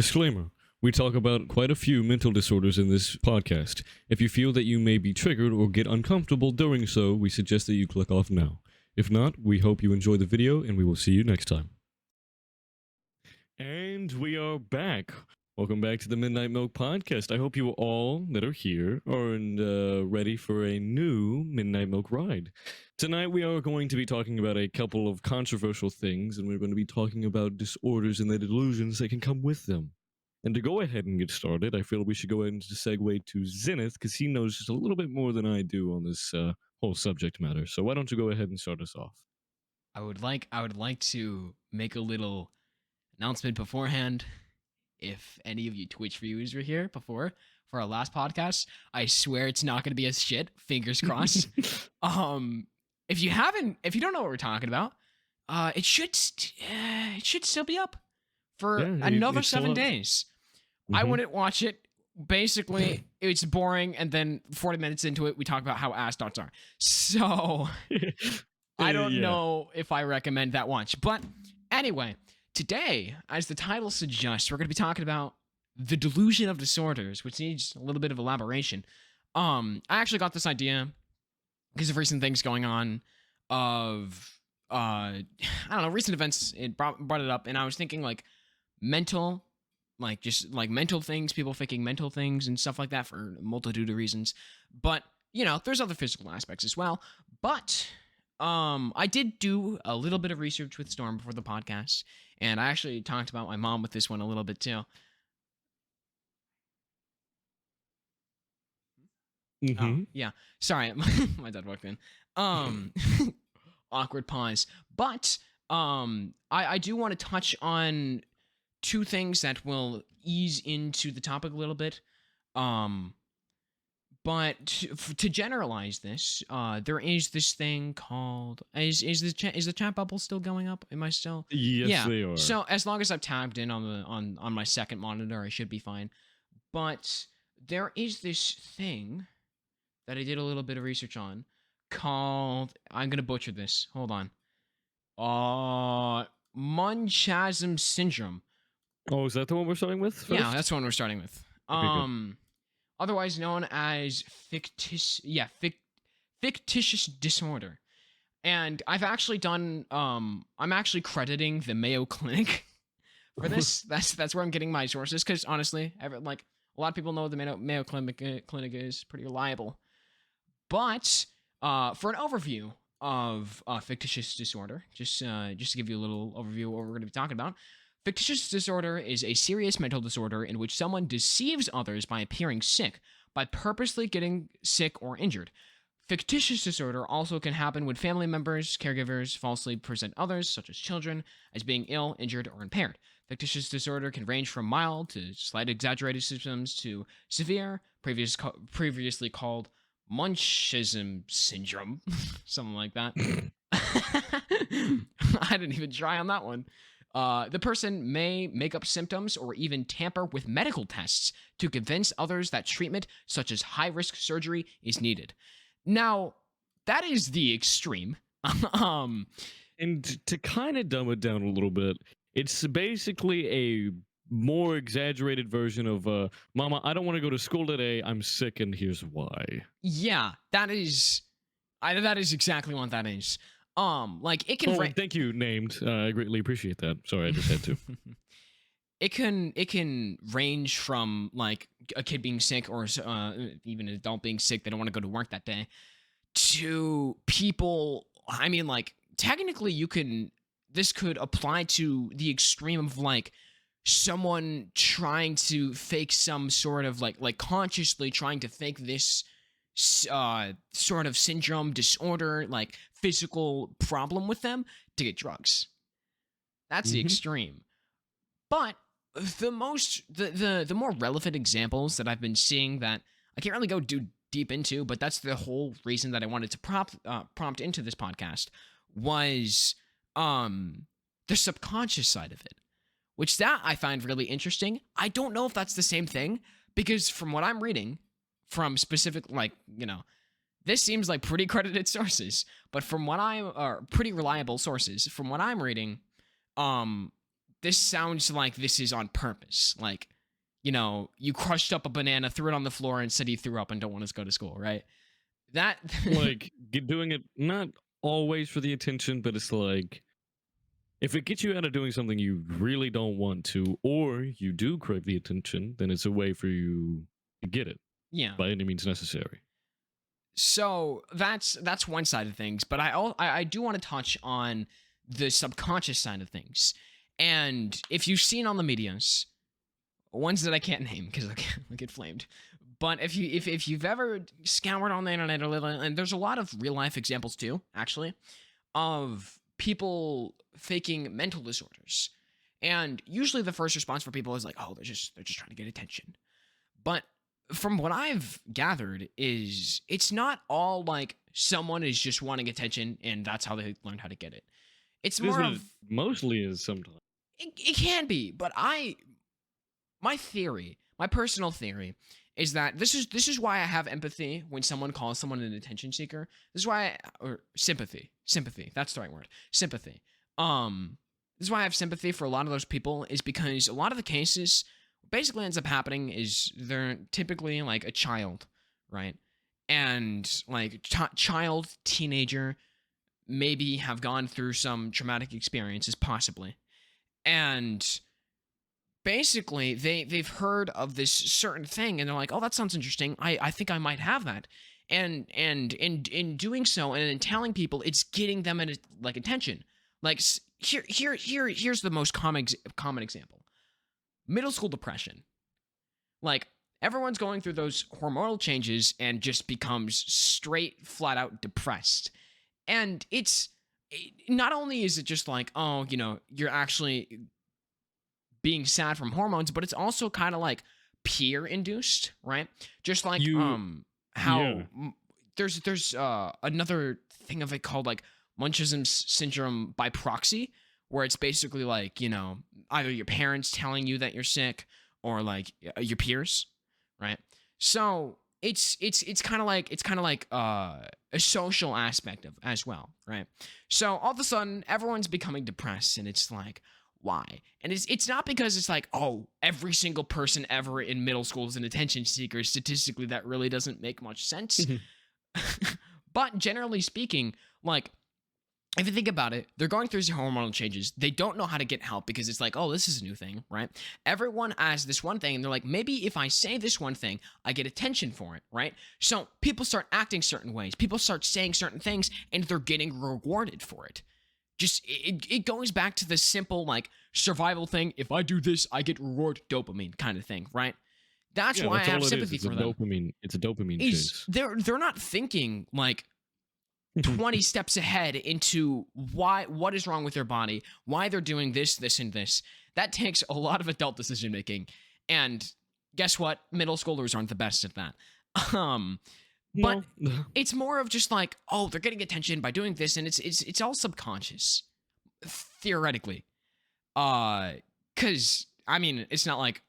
Disclaimer. We talk about quite a few mental disorders in this podcast. If you feel that you may be triggered or get uncomfortable doing so, we suggest that you click off now. If not, we hope you enjoy the video and we will see you next time. And we are back. Welcome back to the Midnight Milk Podcast. I hope you all that are here are ready for a new Midnight Milk ride. Tonight we are going to be talking about a couple of controversial things, and we're going to be talking about disorders and the delusions that can come with them. And to go ahead and get started, I feel we should go ahead and segue to Zenith, because he knows just a little bit more than I do on this whole subject matter. So why don't you go ahead and start us off? I would like to make a little announcement beforehand. If any of you Twitch viewers were here before for our last podcast, I swear it's not going to be as shit. Fingers crossed. If you don't know what we're talking about, it should still be up for another 7 days. Mm-hmm. I wouldn't watch it. Basically, it's boring, and then 40 minutes into it, we talk about how ass dots are. So I don't know if I recommend that watch. But anyway, today, as the title suggests, we're going to be talking about the delusion of disorders, which needs a little bit of elaboration. I actually got this idea because of recent things going on recent events. It brought it up, and I was thinking mental things, people thinking mental things and stuff like that for a multitude of reasons. But, there's other physical aspects as well. But I did do a little bit of research with Storm before the podcast, and I actually talked about my mom with this one a little bit too. Mm-hmm. Oh, yeah. Sorry, my dad walked in. Awkward pause. But I do want to touch on two things that will ease into the topic a little bit. But to generalize this, there is this thing called is the chat bubble still going up? Am I still? Yes, they are. So as long as I've tabbed in on my second monitor, I should be fine. But there is this thing that I did a little bit of research on called, I'm gonna butcher this. Hold on. Munchausen syndrome. Oh, is that the one we're starting with first? Yeah, that's the one we're starting with. Okay, Otherwise known as fictitious disorder. And I've actually done, I'm actually crediting the Mayo Clinic for this. That's where I'm getting my sources, because honestly, a lot of people know the Mayo Clinic is pretty reliable. But for an overview of fictitious disorder, just to give you a little overview of what we're going to be talking about. Fictitious disorder is a serious mental disorder in which someone deceives others by appearing sick, by purposely getting sick or injured. Fictitious disorder also can happen when family members, caregivers falsely present others, such as children, as being ill, injured, or impaired. Fictitious disorder can range from mild to slight exaggerated symptoms to severe, previously called Munchausen syndrome, something like that. I didn't even try on that one. The person may make up symptoms or even tamper with medical tests to convince others that treatment, such as high-risk surgery, is needed. Now, that is the extreme. And to kind of dumb it down a little bit, it's basically a more exaggerated version of, Mama, I don't want to go to school today. I'm sick, and here's why. Yeah, that is exactly what that is. It can. Thank you, named. I greatly appreciate that. Sorry, I just had to. It can range from a kid being sick or even an adult being sick. They don't want to go to work that day. To people, technically, this could apply to the extreme of someone trying to fake some sort of consciously trying to fake this sort of syndrome, disorder, physical problem with them to get drugs. That's the extreme. But the more relevant examples that I've been seeing that I can't really go deep into, but that's the whole reason that I wanted to prompt into this podcast, was the subconscious side of it, which that I find really interesting. I don't know if that's the same thing, because from what I'm reading from specific, this seems like pretty credited sources, but from what pretty reliable sources, from what I'm reading, this sounds like this is on purpose. Like, you know, you crushed up a banana, threw it on the floor, and said you threw up and don't want to go to school, right? That Like doing it not always for the attention, but it's like if it gets you out of doing something you really don't want to, or you do crave the attention, then it's a way for you to get it yeah. by any means necessary. So that's one side of things, but I do want to touch on the subconscious side of things. And if you've seen on the medias, ones that I can't name because I get flamed. But if you've ever scoured on the internet a little, and there's a lot of real life examples too, actually, of people faking mental disorders. And usually the first response for people is like, oh, they're just trying to get attention. But from what I've gathered is it's not all like someone is just wanting attention and that's how they learned how to get it. It's It is more what of it mostly is sometimes. it can be, but my theory, my personal theory is that this is why I have empathy when someone calls someone an attention seeker. This is why or sympathy. Sympathy. That's the right word. Sympathy. This is why I have sympathy for a lot of those people is because a lot of the cases what basically ends up happening is they're typically like a child, right? And like child, teenager, maybe have gone through some traumatic experiences possibly. And basically they've heard of this certain thing and they're like, oh, that sounds interesting, I think I might have that. And in doing so and in telling people, it's getting them in like attention. Like here's the most common example: middle school depression. Like everyone's going through those hormonal changes and just becomes straight flat out depressed. And not only is it just like, oh, you know, you're actually being sad from hormones, but it's also kind of like peer induced, right? Just like You, yeah. how there's another thing of it called like Munchausen syndrome by proxy, where it's basically like, you know, either your parents telling you that you're sick or like your peers, right? So it's kind of like a social aspect of as well, right? So all of a sudden everyone's becoming depressed and it's like, why? And it's not because it's like, oh, every single person ever in middle school is an attention seeker. Statistically, that really doesn't make much sense. But generally speaking, like, if you think about it, they're going through these hormonal changes. They don't know how to get help because it's like, oh, this is a new thing, right? Everyone has this one thing, and they're like, maybe if I say this one thing, I get attention for it, right? So people start acting certain ways. People start saying certain things, and they're getting rewarded for it. Just it goes back to the simple like survival thing. If I do this, I get reward dopamine kind of thing, right? That's Yeah, why I that's have all it is. sympathy It's for a them. dopamine. It's a dopamine Is chase. they're not thinking like 20 steps ahead into what is wrong with their body, why they're doing this and this. That takes a lot of adult decision making. And guess what? Middle schoolers aren't the best at that. But No. it's more of just like, oh, they're getting attention by doing this, and it's all subconscious, theoretically. Cause I mean, it's not like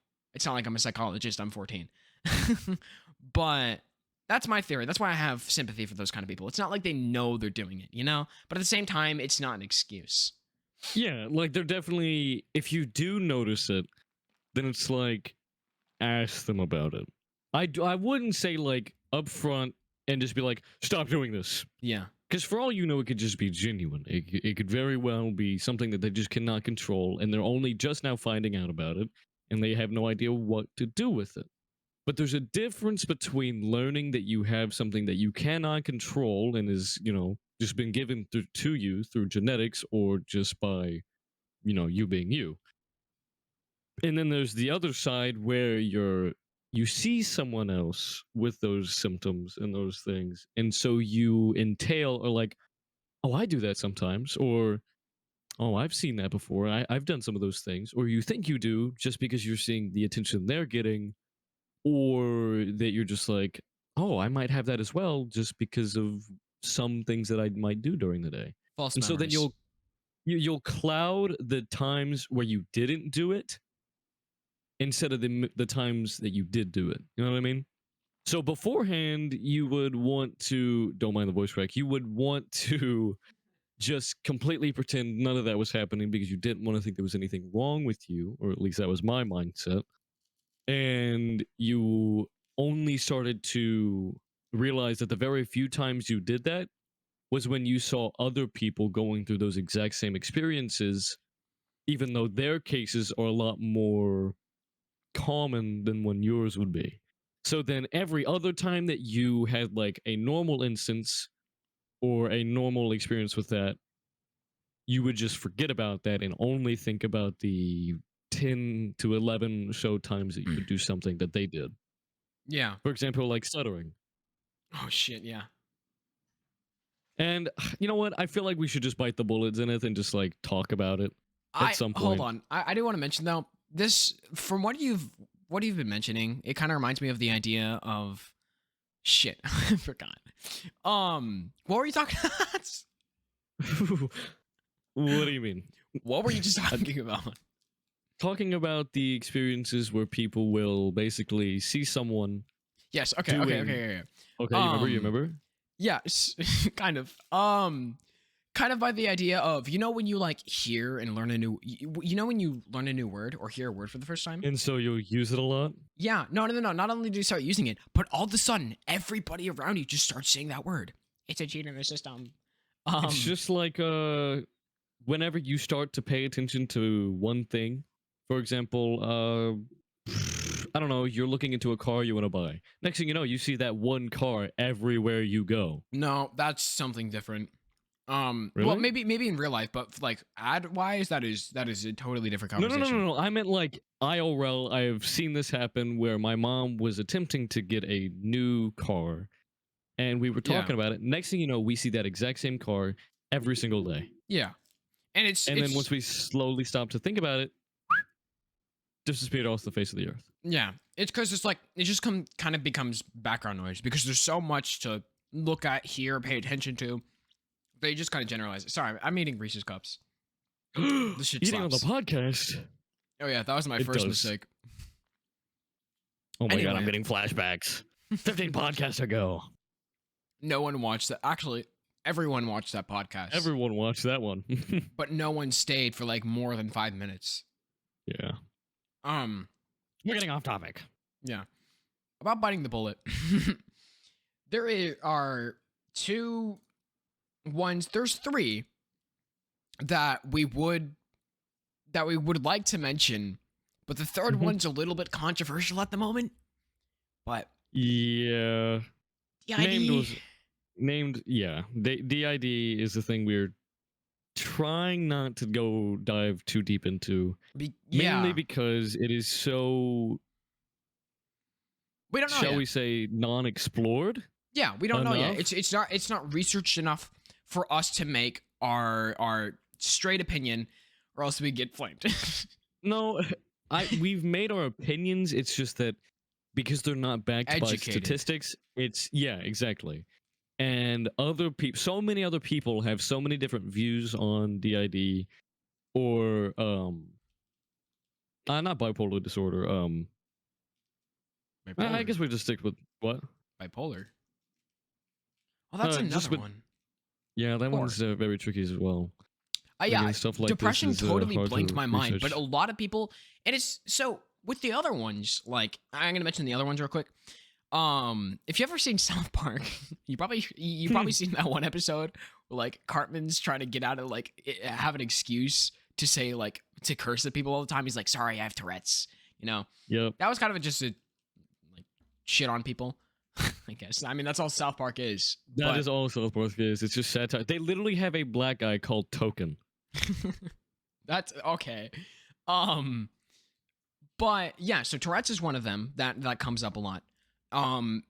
I'm a psychologist, I'm 14. But that's my theory. That's why I have sympathy for those kind of people. It's not like they know they're doing it, you know? But at the same time, it's not an excuse. Yeah, like they're definitely. If you do notice it, then it's like ask them about it. I wouldn't say like upfront and just be like stop doing this. Yeah. Because for all you know, it could just be genuine. It could very well be something that they just cannot control, and they're only just now finding out about it, and they have no idea what to do with it. But there's a difference between learning that you have something that you cannot control and is, you know, just been given to you through genetics or just by, you know, you being you. And then there's the other side where you see someone else with those symptoms and those things, and so you entail or like, oh, I do that sometimes, or oh, I've seen that before. I've done some of those things, or you think you do just because you're seeing the attention they're getting, or that you're just like, oh, I might have that as well, just because of some things that I might do during the day. False And so then memories. you'll cloud the times where you didn't do it instead of the times that you did do it. You know what I mean? So beforehand, you would want to, don't mind the voice crack, you would want to just completely pretend none of that was happening because you didn't want to think there was anything wrong with you, or at least that was my mindset. And you only started to realize that the very few times you did that was when you saw other people going through those exact same experiences, even though their cases are a lot more common than when yours would be. So then every other time that you had like a normal instance or a normal experience with that, you would just forget about that and only think about the 10 to 11 show times that you would do something that they did. Yeah. For example, like stuttering. Oh shit. Yeah. And you know what? I feel like we should just bite the bullets in it and just like talk about it at some Hold point. on. I do want to mention though, this from what you've been mentioning, it kind of reminds me of the idea of shit. I forgot. What were you talking about? What do you mean? What were you just talking about? Talking about the experiences where people will basically see someone. Yes. Okay. Doing- Okay. Okay, you remember? Yeah. Kind of. Kind of by the idea of, you know, when you like hear and learn a new, you know, when you learn a new word or hear a word for the first time. And so you'll use it a lot? Yeah. No. Not only do you start using it, but all of a sudden, everybody around you just starts saying that word. It's a cheat in the system. It's just like whenever you start to pay attention to one thing, for example, I don't know, you're looking into a car you want to buy. Next thing you know, you see that one car everywhere you go. No, that's something different. Well, Really? maybe in real life, but like ad wise, that is a totally different No, conversation. no. I meant like IRL. I have seen this happen where my mom was attempting to get a new car, and we were talking about it. Next thing you know, we see that exact same car every single day. Yeah, and then once we slowly stop to think about it, disappeared off the face of the earth. Yeah, it's because it's like it just kind of becomes background noise because there's so much to look at, hear, pay attention to. They just kind of generalize it. Sorry, I'm eating Reese's cups. This shit Eating on the slaps. podcast. Oh yeah, that was my first mistake. Oh my god, Anyway. I'm getting flashbacks. 15 podcasts ago. No one watched that. Actually, everyone watched that podcast. Everyone watched that one. But no one stayed for like more than 5 minutes. Yeah. We're getting off topic. Yeah. About biting the bullet. There are there's three that we would like to mention, but the third one's a little bit controversial at the moment. But yeah, DID, named yeah. DID is the thing we're trying not to go dive too deep into, mainly because it is so, we don't know shall yet. we say, non-explored. Yeah, we don't know enough. yet. It's not researched enough for us to make our straight opinion, or else we get flamed. No, we've made our opinions. It's just that because they're not backed by statistics, exactly. And other people, so many other people have so many different views on DID, or not bipolar disorder. I guess we just stick with what? Bipolar. Oh, that's another one. Yeah, that one's very tricky as well. Yeah, stuff like depression totally blanked my mind, research. but a lot of people, and it's so with the other ones, like I'm gonna mention the other ones real quick. If you ever seen South Park, you probably seen that one episode where like Cartman's trying to get out of like have an excuse to say like to curse at people all the time. He's like, "Sorry, I have Tourette's." You know. Yep. That was kind of just a like shit on people. I guess. I mean, that's all South Park is. That is all South Park is. It's just satire. They literally have a black guy called Token. That's okay. But yeah, so Tourette's is one of them that comes up a lot. And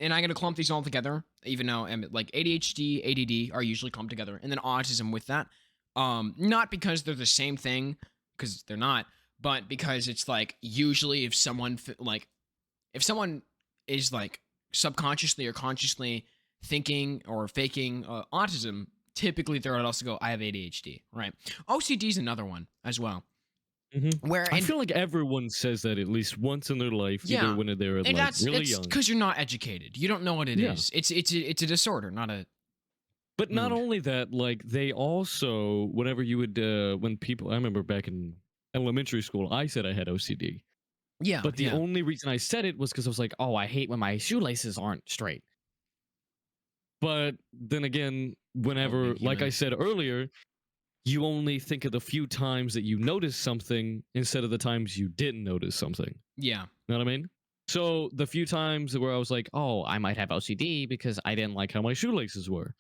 I'm gonna clump these all together, even though like ADHD, ADD are usually clumped together, and then autism with that. Not because they're the same thing, because they're not, but because it's like usually if someone is like subconsciously or consciously thinking or faking autism, typically they're also go, I have ADHD, right? OCD is another one as well. Where I feel like everyone says that at least once in their life, either when they're like really young. Because you're not educated, you don't know what it is. It's a disorder, not a But not mood. only that, like they also, whenever you would, when people, I remember back in elementary school, I said I had OCD. Yeah, But the yeah. only reason I said it was because I was like, oh, I hate when my shoelaces aren't straight. But then again, Old being whenever, like I human. said earlier, you only think of the few times that you noticed something instead of the times you didn't notice something. Yeah. You know what I mean? So the few times where I was like, oh, I might have OCD because I didn't like how my shoelaces were.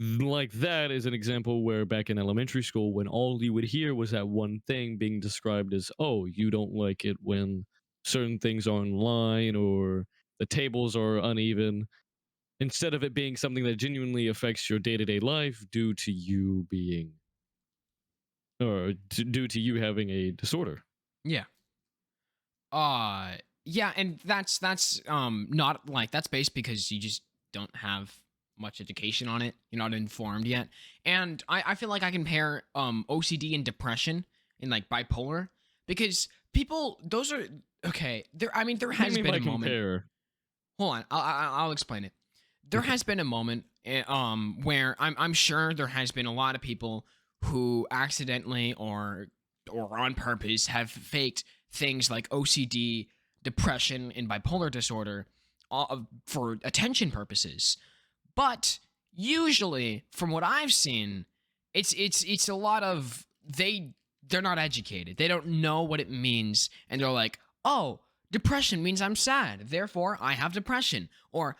Like that is an example where back in elementary school, when all you would hear was that one thing being described as, oh, you don't like it when certain things are in line or the tables are uneven, instead of it being something that genuinely affects your day-to-day life due to you being due to you having a disorder. Yeah. Uh yeah, and that's not like that's based because you just don't have much education on it. You're not informed yet. And I feel like I compare OCD and depression and like bipolar because people those are okay. There I mean there What do you has mean been by a moment. compare? Hold on, I'll explain it. There Okay. has been a moment where I'm sure there has been a lot of people who accidentally or on purpose have faked things like OCD, depression, and bipolar disorder for attention purposes. But usually, from what I've seen, it's a lot of they're not educated. They don't know what it means, and they're like, oh, depression means I'm sad, therefore I have depression. Or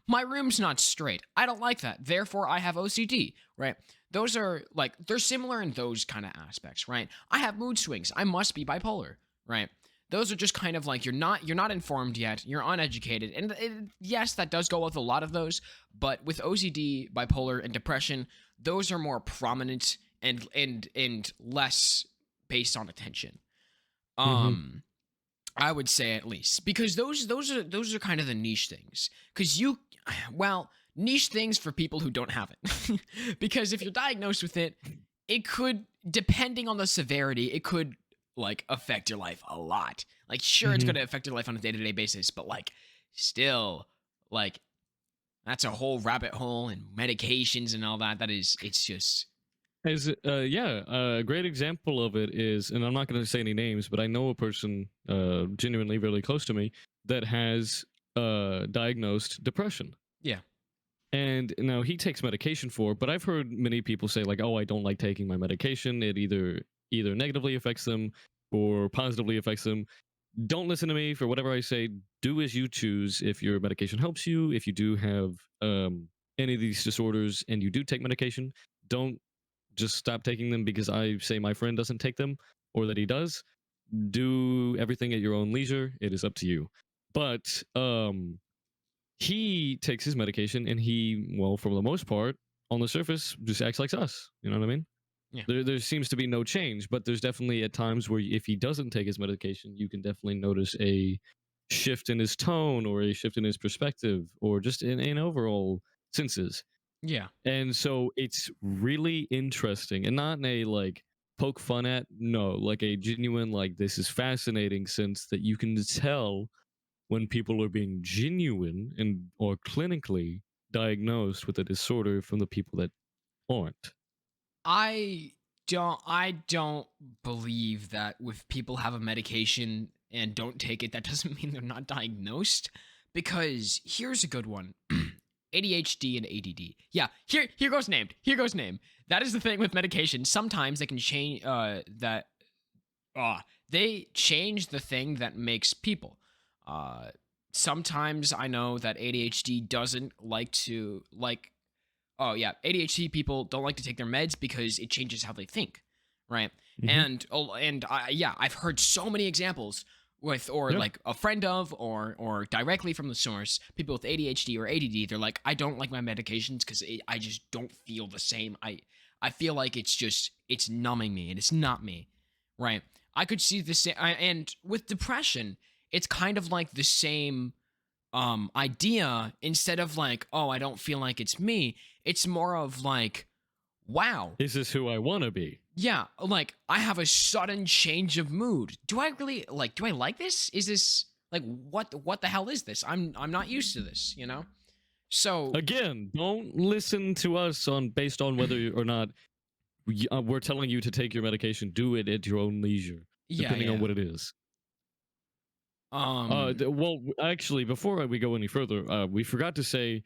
my room's not straight. I don't like that. Therefore I have OCD, right? Those are like they're similar in those kind of aspects, right? I have mood swings. I must be bipolar, right? Those are just kind of like you're not informed yet. You're uneducated. And yes, that does go with a lot of those, but with OCD, bipolar and depression, those are more prominent and less based on attention. Hmm. Um I would say at least because those are kind of the niche things. Because well, niche things for people who don't have it. Because if you're diagnosed with it, it could, depending on the severity, it could like affect your life a lot. Like, sure, it's going Hmm. to affect your life on a day to day basis, but like, still, like, that's a whole rabbit hole and medications and all that. It's just, As yeah, a great example of it is, and I'm not going to say any names, but I know a person genuinely really close to me that has diagnosed depression. yeah, And now he takes medication for it, but I've heard many people say like, "Oh, I don't like taking my medication. It either negatively affects them or positively affects them." Don't listen to me for whatever I say. Do as you choose. If your medication helps you, if you do have any of these disorders and you do take medication, don't just stop taking them because I say my friend doesn't take them or that he does. Do everything at your own leisure. It is up to you. But he takes his medication and he, well, for the most part, on the surface, just acts like us. You know what I mean? yeah, There seems to be no change, but there's definitely at times where if he doesn't take his medication, you can definitely notice a shift in his tone or a shift in his perspective or just in overall senses. yeah. And so it's really interesting and not in a like poke fun at, no, like a genuine, like, this is fascinating sense that you can tell when people are being genuine and or clinically diagnosed with a disorder from the people that aren't. I I don't believe that if people have a medication and don't take it, that doesn't mean they're not diagnosed. Because here's a good one. ADHD and ADD. Yeah, here goes named. Here goes name. That is the thing with medication. Sometimes they can change that they change the thing that makes people. Uh Sometimes I know that ADHD doesn't like to like oh yeah, ADHD people don't like to take their meds because it changes how they think, right? Hmm. And yeah, I've heard so many examples with or Yeah. like a friend of or directly from the source, people with ADHD or ADD, they're like, I don't like my medications because I just don't feel the same. I feel like it's numbing me and it's not me, right? I could see the same, and with depression, it's kind of like the same idea. Instead of like, oh, I don't feel like it's me, it's more of like, wow, Is this who I want to be? yeah, like I have a sudden change of mood. Do I really like, do I like this? Is this like what the hell is this? I'm not used to this, you know? So Again, don't listen to us on based on whether or not we're telling you to take your medication. Do it at your own leisure, yeah, depending on yeah. what it is. Um, Well, actually, before we go any further, we forgot to say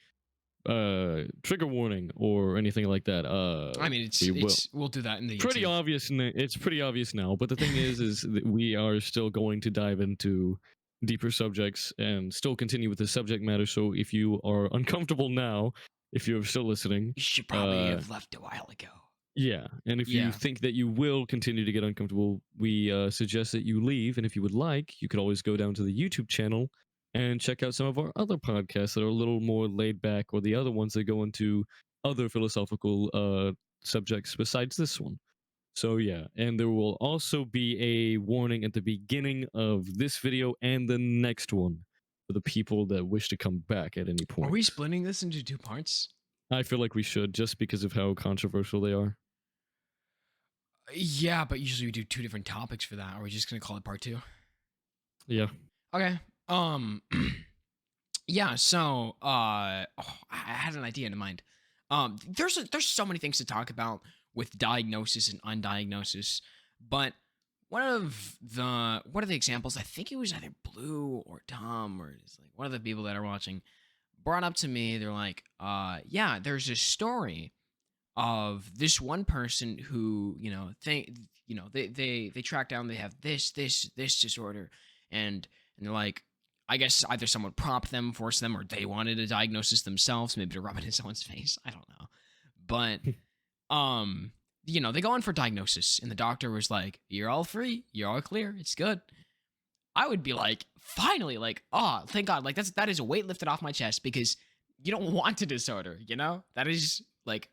trigger warning or anything like that. I mean, We will. it's we'll do that in the Pretty YouTube. obvious. It's pretty obvious now. But the thing is that we are still going to dive into deeper subjects and still continue with the subject matter. So if you are uncomfortable now, if you're still listening, You should probably uh, have left a while ago. yeah, and if you Yeah. think that you will continue to get uncomfortable, we suggest that you leave. And if you would like, you could always go down to the YouTube channel and check out some of our other podcasts that are a little more laid back, or the other ones that go into other philosophical subjects besides this one. So yeah, and there will also be a warning at the beginning of this video and the next one for the people that wish to come back at any Are we point. splitting this into two parts? I feel like we should, just because of how controversial they are. Yeah, but usually we do two different topics for that. Are we just gonna call it part two? Yeah. Okay. Yeah. So, oh, I had an idea in mind. There's so many things to talk about with diagnosis and undiagnosis, but one of the examples, I think it was either Blue or Tom or it's like one of the people that are watching brought up to me. They're like, yeah, there's a story of this one person who they track down, they have this disorder, and they're like, I guess either someone prompted them, forced them, or they wanted a diagnosis themselves, maybe to rub it in someone's face, I don't know. But they go in for diagnosis and the doctor was like, you're all free, you're all clear, it's good. I would be like, finally, like, oh, thank God, like that is a weight lifted off my chest, because you don't want a disorder, that is like,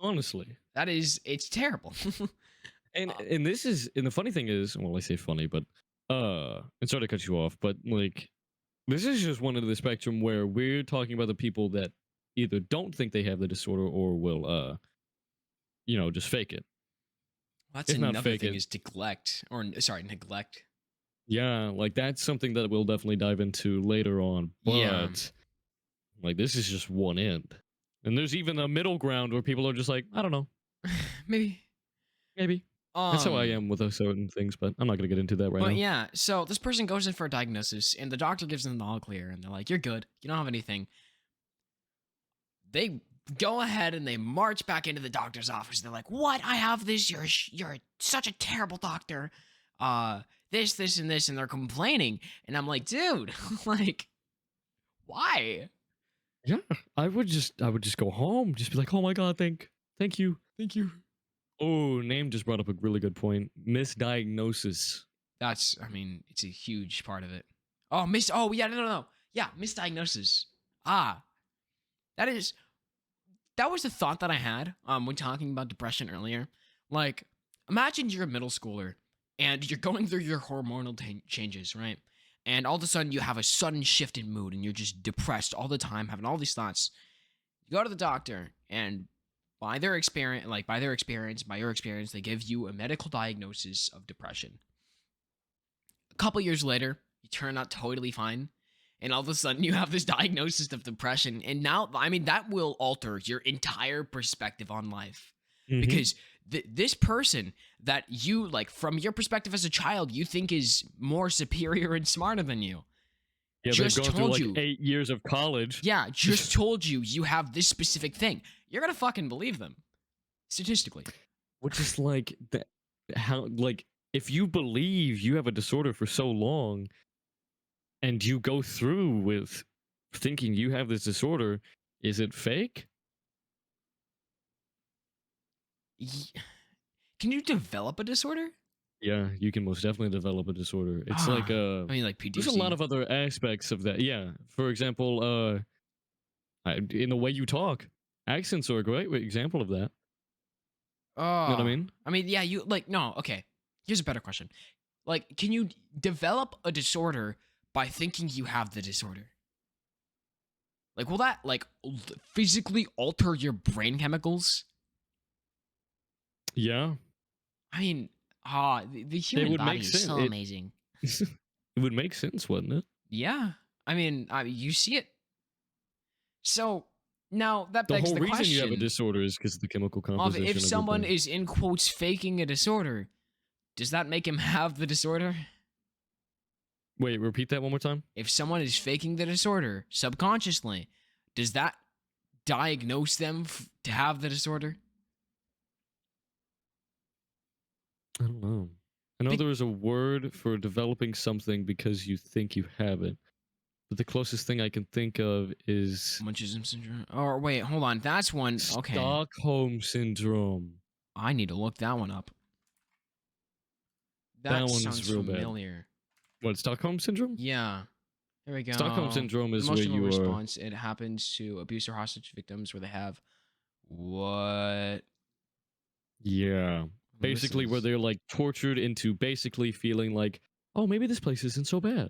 Honestly. it's terrible. And this is, and the funny thing is, well, I say funny, but and sorry to cut you off, but like this is just one end of the spectrum where we're talking about the people that either don't think they have the disorder or will just fake it. That's If not another fake thing it. is neglect, or sorry, neglect. Yeah, like that's something that we'll definitely dive into later on. But Yeah. like this is just one end. And there's even a middle ground where people are just like, I don't know. Maybe. Maybe. That's how I am with certain things, but I'm not gonna get into that right But now. yeah, so this person goes in for a diagnosis, and the doctor gives them the all clear, and they're like, "You're good. You don't have anything." They go ahead and they march back into the doctor's office. They're like, "What? I have this. You're such a terrible doctor. This, and this," and they're complaining, and I'm like, "Dude, like, why?" Yeah, I would just go home, just be like, oh my god, thank you. Thank you. Oh, name just brought up a really good point. Misdiagnosis. I mean, it's a huge part of it. Oh, yeah, no. Yeah, misdiagnosis. Ah, that is, that was the thought that I had when talking about depression earlier. Like, imagine you're a middle schooler and you're going through your hormonal changes, right? And all of a sudden you have a sudden shift in mood and you're just depressed all the time, having all these thoughts. You go to the doctor, and by your experience, they give you a medical diagnosis of depression. A couple years later, you turn out totally fine, and all of a sudden you have this diagnosis of depression. And now, I mean, that will alter your entire perspective on life. Mhm. Because this person that you, like, from your perspective as a child, you think is more superior and smarter than you, Yeah, just they've gone through told like you. 8 years of college. Yeah, just told you have this specific thing. You're gonna fucking believe them, statistically. Which is like that. How, like, if you believe you have a disorder for so long, and you go through with thinking you have this disorder, is it fake? Can you develop a disorder? Yeah, you can most definitely develop a disorder. It's like I mean, like there's a lot PTSD. of other aspects of that. Yeah, for example, in the way you talk, accents are a great example of that. You know what I mean? I mean, yeah, you like no. Okay, here's a better question. Like, can you develop a disorder by thinking you have the disorder? Like, will that like physically alter your brain chemicals? Yeah, I mean, the it human would body make is sense. so amazing. It would make sense, wouldn't it? Yeah, I mean, you see it. So now that The begs whole the reason you have a question disorder is because of the chemical of composition if of your someone brain. is in quotes faking a disorder, does that make him have the disorder? Wait, repeat that one more time. If someone is faking the disorder subconsciously, does that diagnose them to have the disorder? I don't know. I know Be- there is a word for developing something because you think you have it, but the closest thing I can think of is Munchism syndrome. Or wait, hold on. That's one. Okay. Stockholm syndrome. I need to look that one up. That That one's sounds real bad. familiar. What, Stockholm syndrome? Yeah. Here we Stockholm go. syndrome is where Emotional you are. response. It happens to abuse or hostage victims where they have what? Yeah. Well, this Basically, where is. they're like tortured into basically feeling like, oh, maybe this place isn't so bad.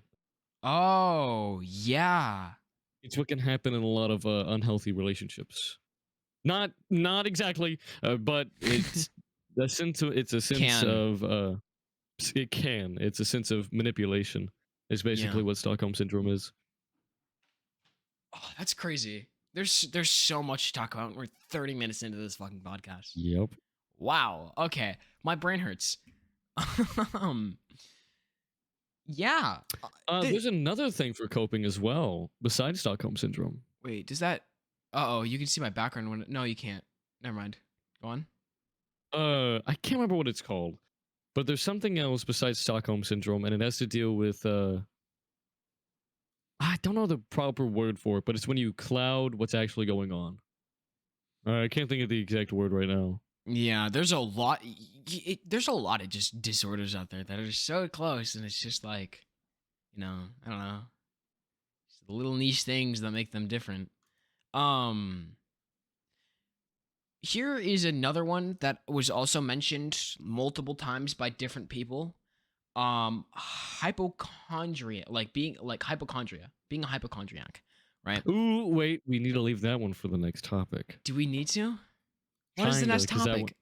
Oh, yeah. It's what can happen in a lot of unhealthy relationships. Not exactly, but it's it's a sense Can. of it can. It's a sense of manipulation. Is Yeah. basically what Stockholm syndrome is. Oh, that's crazy. There's so much to talk about. We're 30 minutes into this fucking podcast. Yep. Wow. Okay. My brain hurts. um yeah. There's another thing for coping as well besides Stockholm syndrome. Wait, does that Uh-oh, you can see my background when no, you can't. Never mind. Go on. I can't remember what it's called, but there's something else besides Stockholm syndrome, and it has to deal with I don't know the proper word for it, but it's when you cloud what's actually going on. I can't think of the exact word right now. Yeah, there's a lot there's a lot of just disorders out there that are so close and it's just like, I don't know. Just the little niche things that make them different. Um Here is another one that was also mentioned multiple times by different people. Hypochondria, like being like hypochondria, being a hypochondriac, right? Ooh, wait, we need to leave that one for the next topic. Do we need to? What is the Kinda, next because that one, topic?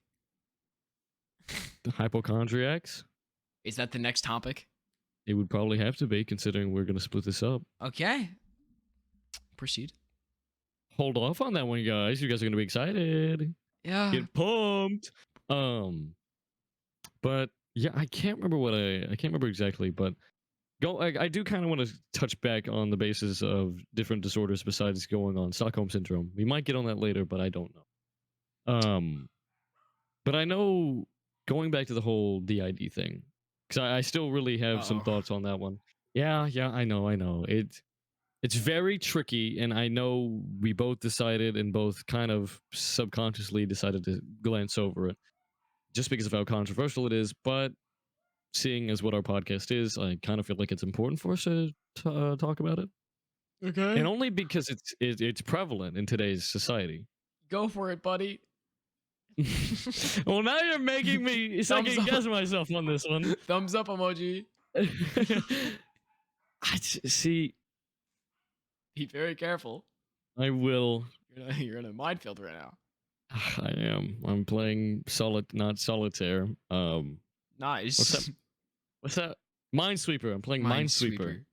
the hypochondriacs, Is that the next topic? it would probably have to be, considering we're gonna split this up. Okay. Proceed. Hold off on that one, guys. You guys are gonna be excited. Yeah. Get pumped. But yeah, I can't remember I can't remember exactly, but I do kind of want to touch back on the basis of different disorders besides going on Stockholm syndrome. We might get on that later, but I don't know. But I know, going back to the whole DID thing, because I still really have some Uh-oh. thoughts on that one. Yeah, I know. It's very tricky, and I know we both decided and both kind of subconsciously decided to glance over it just because of how controversial it is. But seeing as what our podcast is, I kind of feel like it's important for us to talk about it, and Okay. only because it's prevalent in today's society. Go for it, buddy. Well, now you're making me Thumbs second up. guess myself on this one. Thumbs up emoji. See, Be very careful. I will. You're in a minefield right now. I am. I'm playing not solitaire. Nice. What's that? Minesweeper. I'm playing Minesweeper.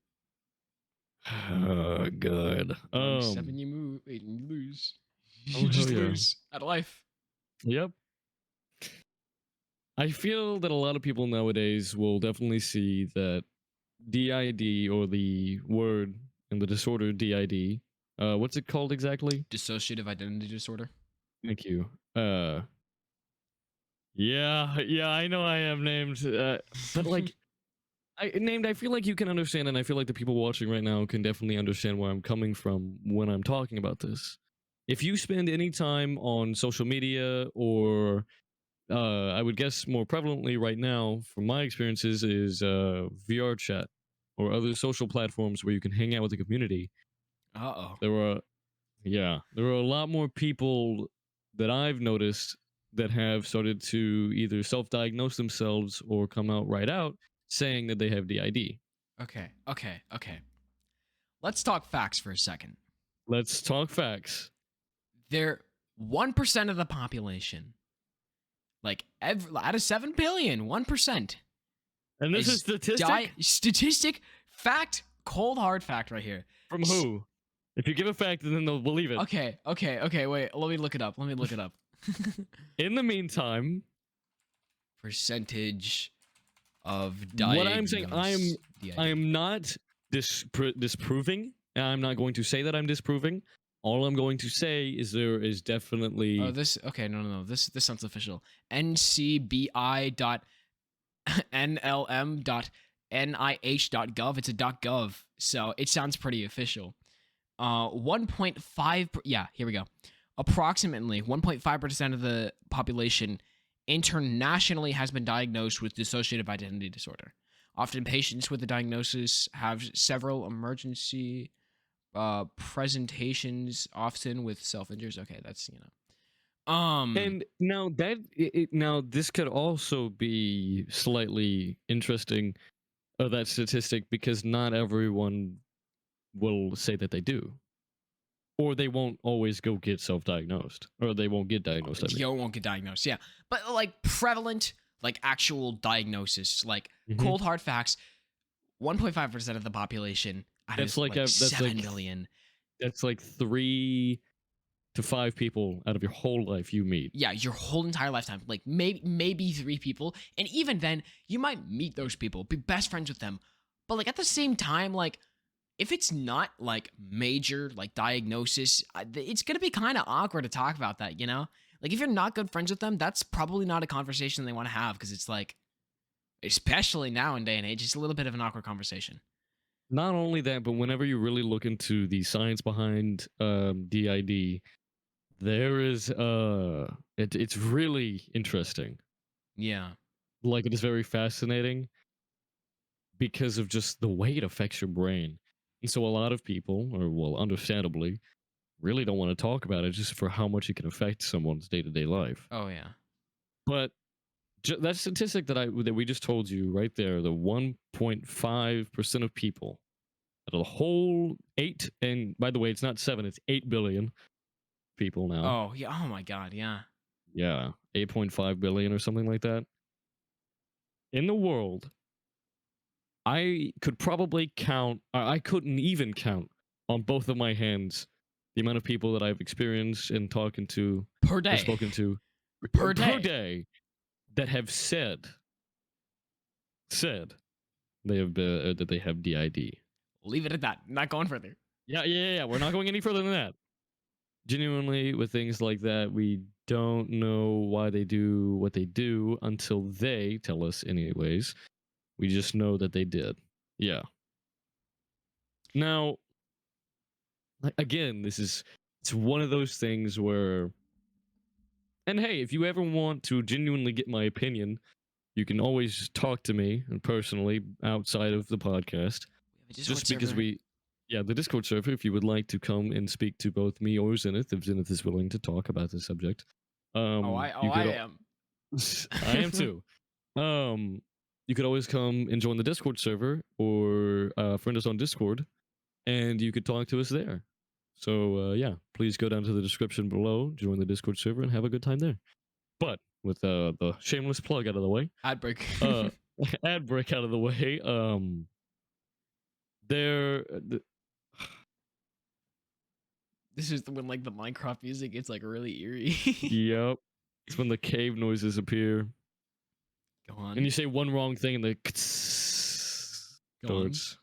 Good. 7 you move, 8 and you lose. Oh, You just hell yeah. lose at life. Yep. I feel that a lot of people nowadays will definitely see that DID, or the word and the disorder DID. What's it called exactly? Dissociative identity disorder. Thank you. Yeah, I know I have named, but like, I feel like you can understand, and I feel like the people watching right now can definitely understand where I'm coming from when I'm talking about this. If you spend any time on social media, or I would guess more prevalently right now, from my experiences, is VR chat or other social platforms where you can hang out with the community, Uh-oh. there are a lot more people that I've noticed that have started to either self-diagnose themselves or come out right out saying that they have DID. Okay. Let's talk facts for a second. Let's talk facts. They're 1% of the population. Like, out of 7 billion, 1%. And this is statistic? Statistic, fact, cold hard fact right here. From who? If you give a fact, then they'll believe it. Okay. Wait, let me look it up. In the meantime, Percentage of what I'm saying, diagnosed DID. I am not disproving. I'm not going to say that I'm disproving. All I'm going to say is there is definitely. Oh, this. Okay, no. This sounds official. ncbi.nlm.nih.gov. It's a .gov, so it sounds pretty official. 1.5. Yeah, here we go. Approximately 1.5% of the population internationally has been diagnosed with dissociative identity disorder. Often, patients with the diagnosis have several emergency presentations, often with self-injuries. Okay, that's And now that now this could also be slightly interesting, that statistic, because not everyone will say that they do, or they won't always go get self-diagnosed, or they won't get diagnosed. I mean, you won't get diagnosed. Yeah, but like prevalent, like actual diagnosis, like cold hard facts. 1.5% of the population out that's of like like a that's 7 like million. that's like 3 to 5 people out of your whole life you meet. Yeah, your whole entire lifetime. Like maybe 3 people, and even then, you might meet those people, be best friends with them, but like at the same time, like if it's not like major like diagnosis, it's gonna be kind of awkward to talk about that. Like if you're not good friends with them, that's probably not a conversation they want to have because it's like, especially now in day and age, it's a little bit of an awkward conversation. Not only that, but whenever you really look into the science behind DID, there is it's really interesting. Yeah. Like, it is very fascinating because of just the way it affects your brain. And so a lot of people, or well, understandably, really don't want to talk about it just for how much it can affect someone's day-to-day life. Oh yeah. But that statistic that we just told you right there, the 1.5% of people out of the whole 8, and by the way, it's not 7, it's 8 billion people now. Oh yeah. Oh my God. Yeah. Yeah, 8.5 billion or something like that. In the world, I could probably count, I couldn't even count on both of my hands the amount of people that I've experienced and talking to Per or day. spoken to Per per day. day that have said they have that they have DID. Leave it at that. Not going further. Yeah. We're not going any further than that. Genuinely, with things like that, we don't know why they do what they do until they tell us, anyways. We just know that they did. Yeah. Now, again, it's one of those things where, and hey, if you ever want to genuinely get my opinion, you can always talk to me personally outside of the podcast. We have a Discord Just because server. the Discord server, if you would like to come and speak to both me or Zenith, if Zenith is willing to talk about the subject. You I could, am. I am too. You could always come and join the Discord server or friend us on Discord, and you could talk to us there. So yeah, please go down to the description below, join the Discord server, and have a good time there. But with the shameless plug out of the way, Ad break. ad break out of the way, there. This is when like the Minecraft music gets like really eerie. Yep, it's when the cave noises appear, Go on. and you say one wrong thing, and the Go on. starts.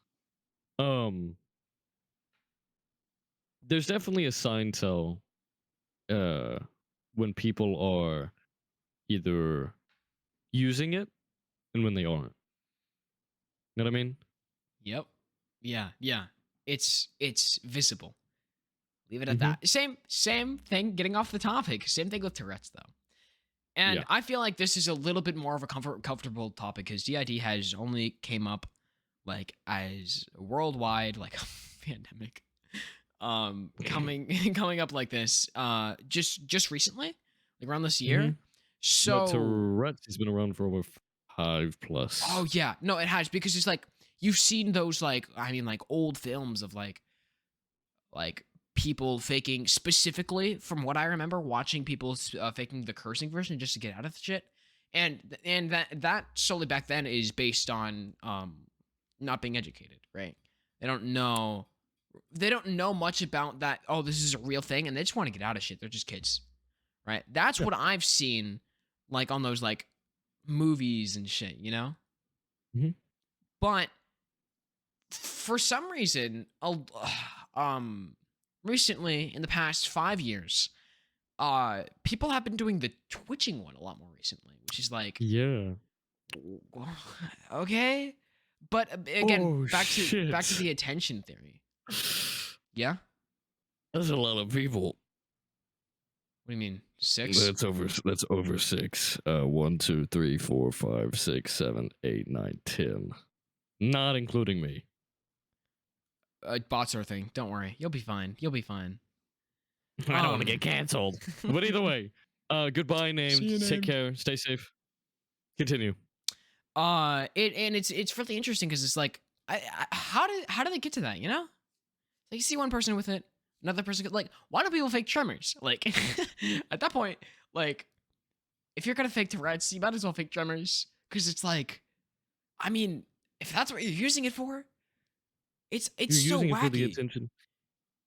There's definitely a sign tell when people are either using it and when they aren't. You know what I mean? Yep. Yeah. It's visible. Leave it at Mhm. that. Same thing. Getting off the topic. Same thing with Tourette's though. And Yeah. I feel like this is a little bit more of a comfortable topic because DID has only came up like as worldwide like pandemic coming up like this just recently, like around this year. Mhm. But So Tourette's has been around for over 5 plus. oh yeah, no, it has because it's like you've seen those like I mean like old films of like people faking, specifically from what I remember watching people faking the cursing version just to get out of the shit. And that solely back then is based on not being educated, right? They don't know they don't know much about that. Oh, this is a real thing, and they just want to get out of shit. They're just kids, right? That's Yeah. what I've seen, like on those like movies and shit, you know. Mhm. But for some reason, um, recently in the past 5 years, people have been doing the twitching one a lot more recently, which is like, Yeah. okay, but again, Oh back to shit. the attention theory. Yeah, That's a lot of people. what do you mean 6? That's over 6. 1, 2, 3, 4, 5, 6, 7, 8, 9, 10. Not including me. Bots are a thing. Don't worry, you'll be fine. You'll be fine. I don't want to get canceled. But either way, goodbye, See you, named. Take named. care. Stay safe. Continue. It's really interesting because it's like, how do they get to that? You know, like you see one person with it, another person like, why do people fake tremors? Like, at that point, like, if you're gonna fake Tourette's, you might as well fake tremors because it's like, I mean, if that's what you're using it for, it's You're so using it for the wacky. attention.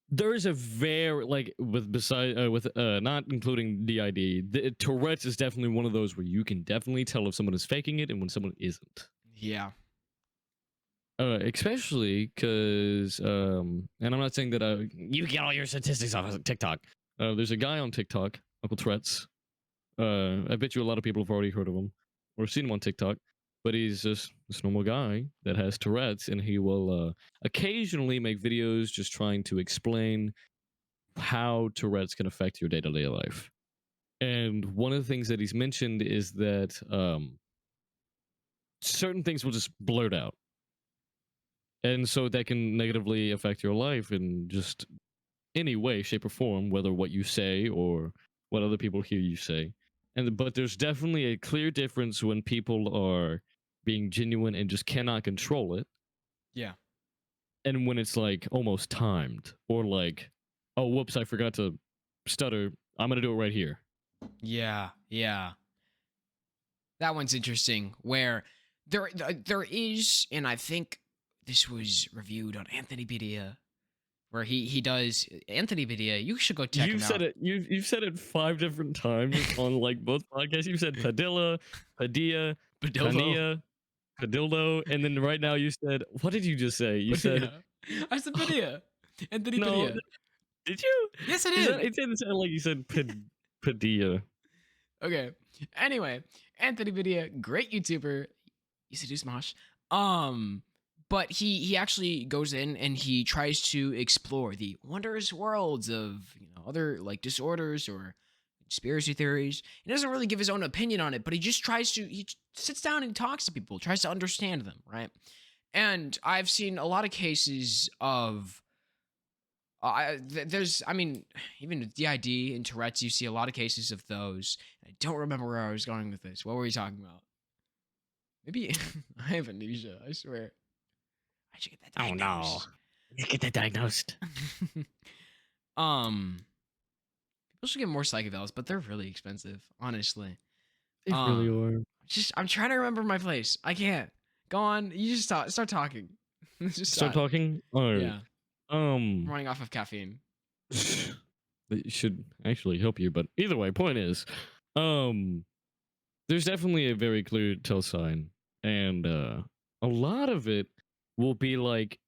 There is a very with not including DID. Tourette's is definitely one of those where you can definitely tell if someone is faking it and when someone isn't. Yeah, Especially because, and I'm not saying that you get all your statistics off of TikTok. There's a guy on TikTok, Uncle Tourette's. I bet you a lot of people have already heard of him or seen him on TikTok. But he's just this normal guy that has Tourette's, and he will occasionally make videos just trying to explain how Tourette's can affect your day-to-day life. And one of the things that he's mentioned is that certain things will just blurt out, and so that can negatively affect your life in just any way, shape, or form, whether what you say or what other people hear you say. And but there's definitely a clear difference when people are being genuine and just cannot control it, yeah, and when it's like almost timed or like, oh whoops, I forgot to stutter. I'm gonna do it right here. yeah. That one's interesting. Where there is, and I think this was reviewed on Anthony Bedia, where he does Anthony Bedia. You should go check him You've said out. it. You've said it 5 different times on like both podcasts. You've said Padilla, Padilla, Badillo. Pania, Padildo, and then right now you said, what did you just say? You said, Padilla. I said Padilla. Anthony no, Padilla. did you? Yes, I It did. didn't sound like you said Padilla. Okay. Anyway, Anthony Padilla, great YouTuber. You seduce Smosh. But he actually goes in and he tries to explore the wondrous worlds of other like disorders or conspiracy theories. He doesn't really give his own opinion on it, but he sits down and talks to people, tries to understand them, right? And I've seen a lot of cases of there's, I mean, even with DID and Tourette's, you see a lot of cases of those. I don't remember where I was going with this. What were we talking about? Maybe I have amnesia. I swear. I should get that Oh no. diagnosed. Let's get that diagnosed. um, People should get more psychedelics, but they're really expensive, honestly. They really are. I'm trying to remember my place. I can't. Go on. You just start talking. Just Start talking. All right. Yeah. I'm running off of caffeine. It should actually help you, but either way, point is, there's definitely a very clear tell sign, and a lot of it will be like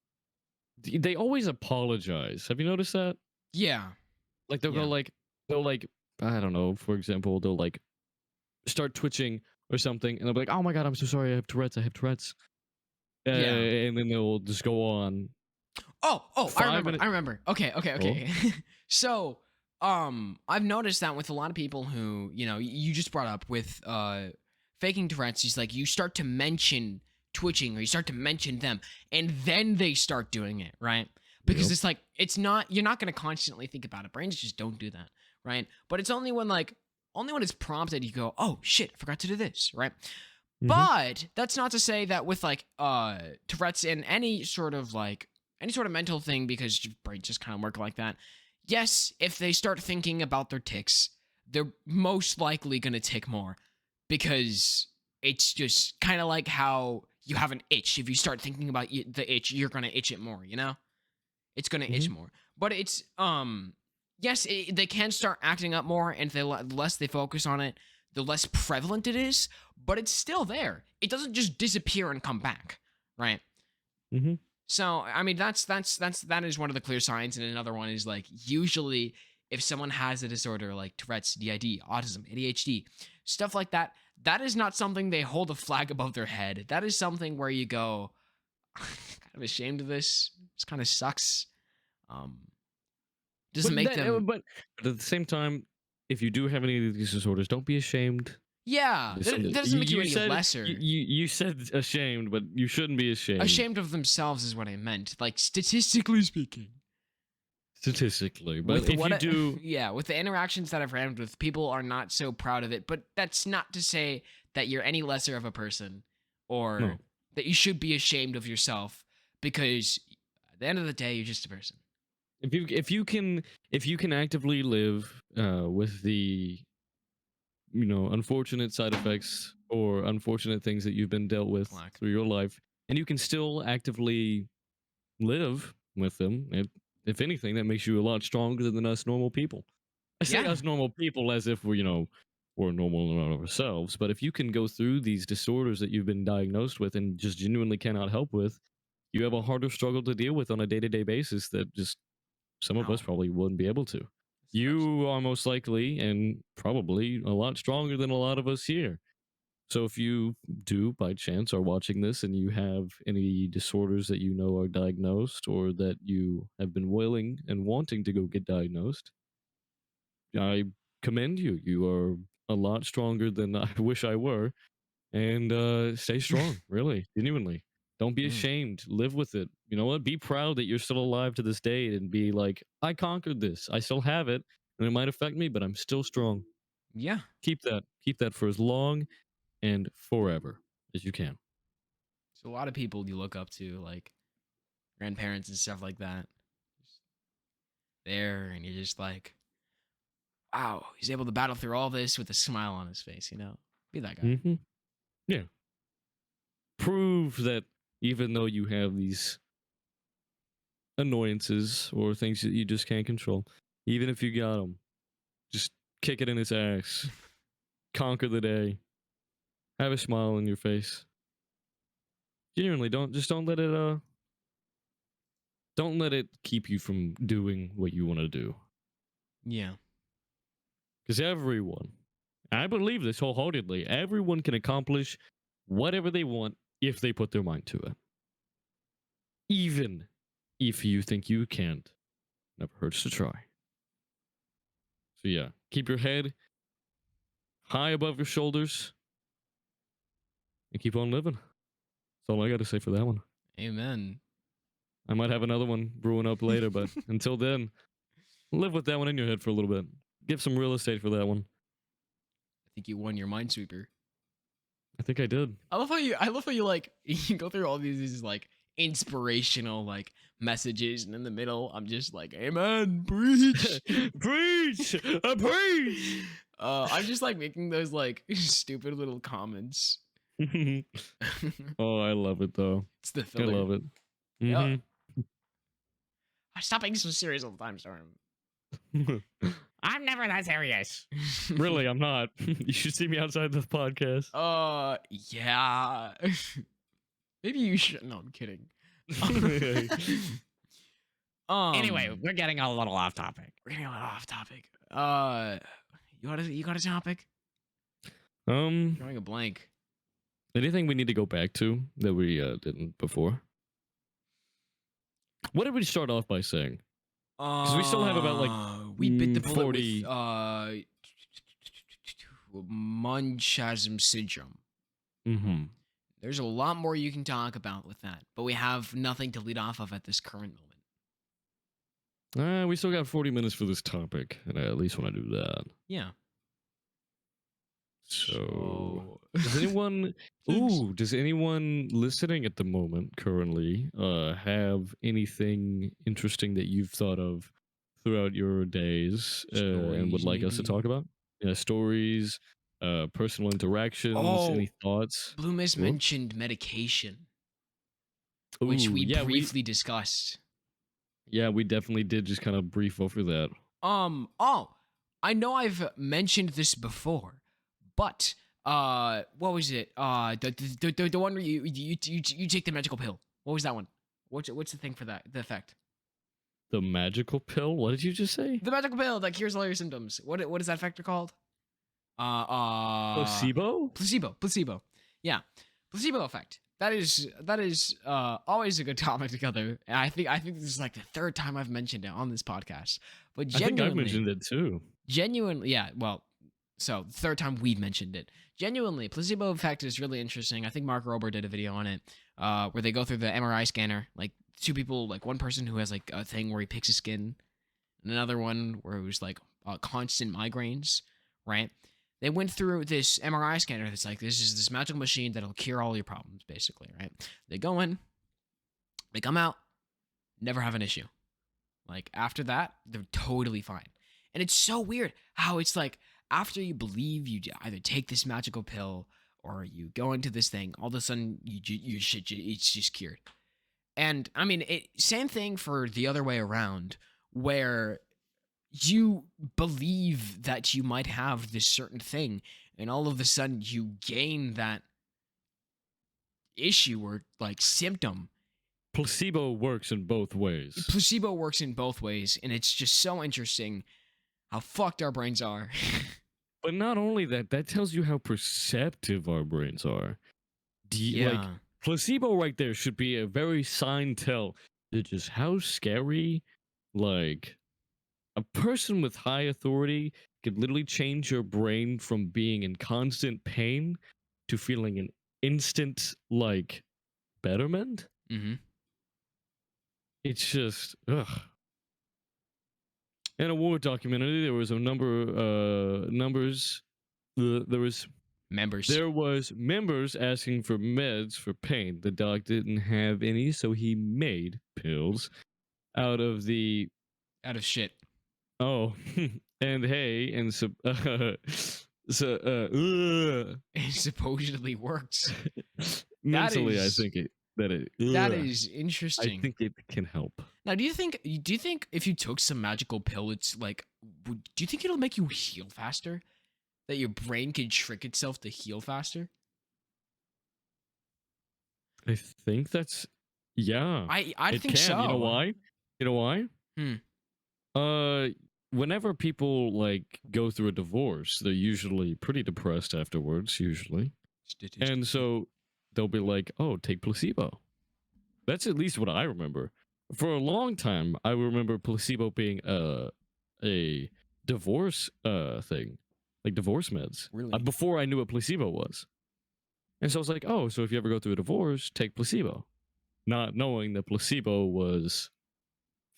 they always apologize. Have you noticed that? Yeah. Like they'll Yeah. go like they'll like I don't know. For example, they'll like start twitching or something, and they'll be like, "Oh my god, I'm so sorry. I have Tourette's. I have Tourette's." Yeah. And then they'll just go on. Oh, I 5 remember. minutes. I remember. Okay. So, I've noticed that with a lot of people who, you just brought up with faking Tourette's, he's like you start to mention twitching or you start to mention them and then they start doing it, right? Because Yep. it's like you're not going to constantly think about it. Brains just don't do that, right? But it's only when it's prompted you go, "Oh shit, I forgot to do this," right? Mhm. But that's not to say that with like Tourette's and any sort of mental thing, because your brain just kind of work like that. Yes, if they start thinking about their tics, they're most likely going to tick more because it's just kind of like how you have an itch. If you start thinking about the itch, you're going to itch it more, you know? it's gonna itch Mhm. more. But it's yes, they can start acting up more, and the less they focus on it, the less prevalent it is. But it's still there. It doesn't just disappear and come back, right? Mhm. So I mean, that is one of the clear signs, and another one is like usually if someone has a disorder like Tourette's, DID, autism, ADHD, stuff like that, that is not something they hold a flag above their head. That is something where you go, kind of ashamed of this. This kind of sucks. Um, doesn't But make that, them. but at the same time, if you do have any of these disorders, don't be ashamed. Yeah, There's that something doesn't make you any lesser. you said ashamed, but you shouldn't be ashamed Ashamed of themselves is what I meant. Like statistically speaking. statistically. But With if what you do, yeah, with the interactions that I've had with, people are not so proud of it. But that's not to say that you're any lesser of a person, or no. that you should be ashamed of yourself, because at the end of the day, you're just a person. If you can actively live with the unfortunate side effects or unfortunate things that you've been dealt with Black. through your life, and you can still actively live with them, if anything, that makes you a lot stronger than us normal people. I say Yeah. us normal people as if we're normal in and of ourselves, but if you can go through these disorders that you've been diagnosed with and just genuinely cannot help with, you have a harder struggle to deal with on a day-to-day basis that just some of us Wow. probably wouldn't be able to. That's You are most likely and probably a lot stronger than a lot of us here. So if you do by chance are watching this and you have any disorders that you know are diagnosed or that you have been willing and wanting to go get diagnosed, I commend you. You are a lot stronger than I wish I were. And stay strong, really, genuinely. Don't be mm, ashamed. Live with it. You know what? Be proud that you're still alive to this day and be like, I conquered this. I still have it. And it might affect me, but I'm still strong. yeah. Keep that. Keep that for as long and forever as you can. So a lot of people you look up to, like grandparents and stuff like that, just there, and you're just like, wow, he's able to battle through all this with a smile on his face. Be that guy. Hmm. Yeah. Prove that even though you have these annoyances or things that you just can't control, even if you got them, just kick it in its ass. Conquer the day. Have a smile on your face. Genuinely, don't let it keep you from doing what you want to do. Yeah. Because everyone, I believe this wholeheartedly, everyone can accomplish whatever they want if they put their mind to it. Even if you think you can't, never hurts to try. So yeah, keep your head high above your shoulders and keep on living. That's all I got to say for that one. Amen. I might have another one brewing up later, but until then, live with that one in your head for a little bit. Give some real estate for that one. I think you won your Minesweeper. I think I did. I love how you like you go through all these like inspirational like messages, and in the middle I'm just like, amen, preach. Preach! Preach! I'm just like making those like stupid little comments. Oh, I love it though. It's the I filler. love it. Yeah. Hmm. Stop being so serious all the time, Storm. I'm never that serious. Really, I'm not. You should see me outside the podcast. Yeah. Maybe you should. No, I'm kidding. Anyway, we're getting a little off topic. we're getting a little off topic. You got a topic? Drawing a blank. Anything we need to go back to that we didn't before? What did we start off by saying? Because we still have about like we bit the bullet 40. with Munchausen syndrome. Mm-hmm. There's a lot more you can talk about with that, but we have nothing to lead off of at this current moment. We still got 40 minutes for this topic, and I at least want to do that. Yeah. So, does anyone listening at the moment currently have anything interesting that you've thought of throughout your days and would like us to maybe? talk about? Yeah, stories, personal interactions, any thoughts? Blue Mist Ooh. mentioned medication, which Ooh, we yeah, briefly discussed. Yeah, we definitely did just kind of brief over that. Oh, I know I've mentioned this before, but what was it? The one where you take the magical pill. What was that one? What's the thing for that? The effect? The magical pill? What did you just say? The magical pill that cures all your symptoms. What is that factor called? Placebo? Placebo. Yeah, placebo effect. That is always a good topic together. And I think this is like the third time I've mentioned it on this podcast. But I think I've genuinely, mentioned it too. genuinely, yeah. Well, so third time we've mentioned it. Genuinely, placebo effect is really interesting. I think Mark Rober did a video on it, where they go through the MRI scanner, like two people, like one person who has like a thing where he picks his skin, and another one where it was like constant migraines, right? They went through this MRI scanner that's like, this is this magical machine that'll cure all your problems, basically, right? They go in, they come out, never have an issue. Like after that, they're totally fine. And it's so weird how it's like after you believe you either take this magical pill or you go into this thing, all of a sudden your shit it's just cured. And I mean, same thing for the other way around, where you believe that you might have this certain thing, and all of a sudden you gain that issue or like symptom. Placebo works in both ways. Placebo works in both ways, and it's just so interesting how fucked our brains are. But not only that, that tells you how perceptive our brains are. Like, placebo right there should be a very sign tell to just how scary, like, a person with high authority could literally change your brain from being in constant pain to feeling an instant, like, betterment. Mm-hmm. It's just, ugh. In a war documentary, there was a numbers. There was members asking for meds for pain. The dog didn't have any, so he made pills out of shit. Oh, and hey, and It supposedly works. mentally, I think that is interesting. I think it can help. Now, do you think if you took some magical pill, it's like, do you think it'll make you heal faster? That your brain could trick itself to heal faster? I think that's, yeah. I think so. You know why? You know why? Whenever people like go through a divorce, they're usually pretty depressed afterwards, usually. And so they'll be like, oh, take placebo. That's at least what I remember. For a long time, I remember placebo being a divorce thing, like divorce meds. Really? Before I knew what placebo was. And so I was like, oh, so if you ever go through a divorce, take placebo. Not knowing that placebo was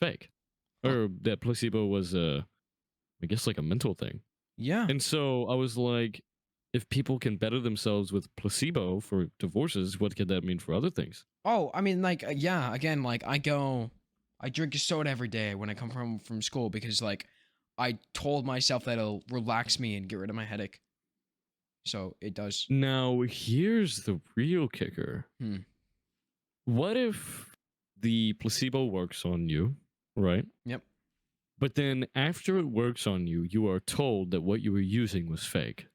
fake. Or that placebo was, I guess, like a mental thing. Yeah. And so I was like, if people can better themselves with placebo for divorces, what could that mean for other things? Oh, I mean, like, yeah, again, like, I drink a soda every day when I come from school because, like, I told myself that it'll relax me and get rid of my headache. So it does. Now, here's the real kicker. What if the placebo works on you, right? Yep. But then after it works on you, you are told that what you were using was fake.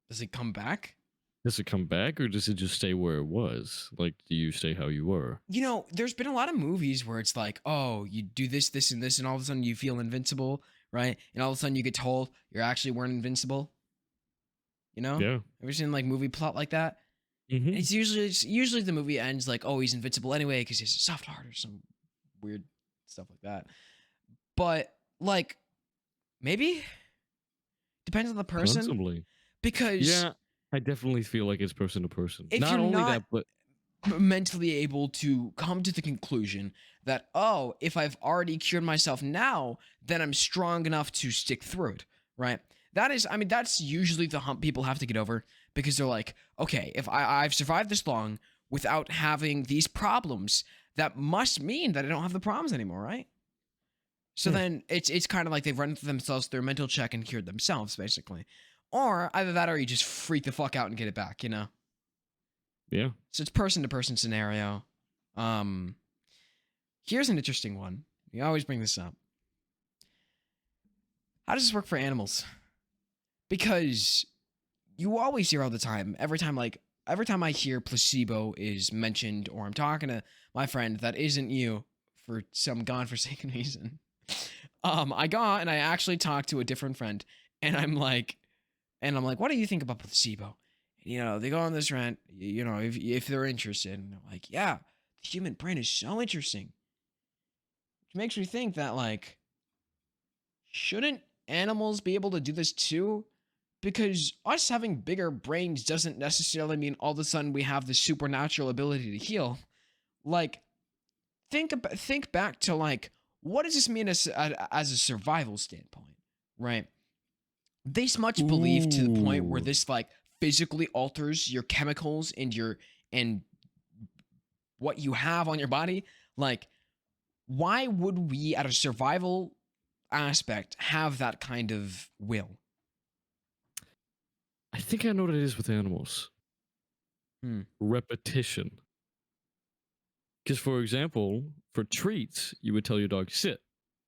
Does it come back? Does it come back, or does it just stay where it was? Like, do you stay how you were? You know, there's been a lot of movies where it's like, oh, you do this, this, and this, and all of a sudden you feel invincible, right? And all of a sudden you get told you actually weren't invincible. You know? Yeah. Ever seen like movie plot like that? Mm-hmm. It's usually the movie ends like, oh, he's invincible anyway because he has a soft heart or some weird stuff like that. But like, maybe depends on the person. Possibly. Because yeah, I definitely feel like it's person to person. If Not you're only not that, but mentally able to come to the conclusion that, oh, if I've already cured myself now, then I'm strong enough to stick through it, right? That's usually the hump people have to get over because they're like, okay, if I've survived this long without having these problems, that must mean that I don't have the problems anymore, right? So then it's kind of like they've run themselves through a mental check and cured themselves, basically. Or either that or you just freak the fuck out and get it back, you know? Yeah. So it's person-to-person scenario. Here's an interesting one. You always bring this up. How does this work for animals? Because you always hear all the time, every time I hear placebo is mentioned, or I'm talking to my friend that isn't you for some godforsaken reason. I got and I actually talked to a different friend, and I'm like, what do you think about placebo? They go on this rant, if they're interested, and they're like, yeah, the human brain is so interesting. Which makes me think that, like, shouldn't animals be able to do this too? Because us having bigger brains doesn't necessarily mean all of a sudden we have the supernatural ability to heal. Like, think back to, like, what does this mean as a survival standpoint, right? This much belief to the point where Ooh. this, like, physically alters your chemicals and what you have on your body. Like, why would we at a survival aspect have that kind of will? I think I know what it is with animals. Repetition. Because, for example, for treats, you would tell your dog sit,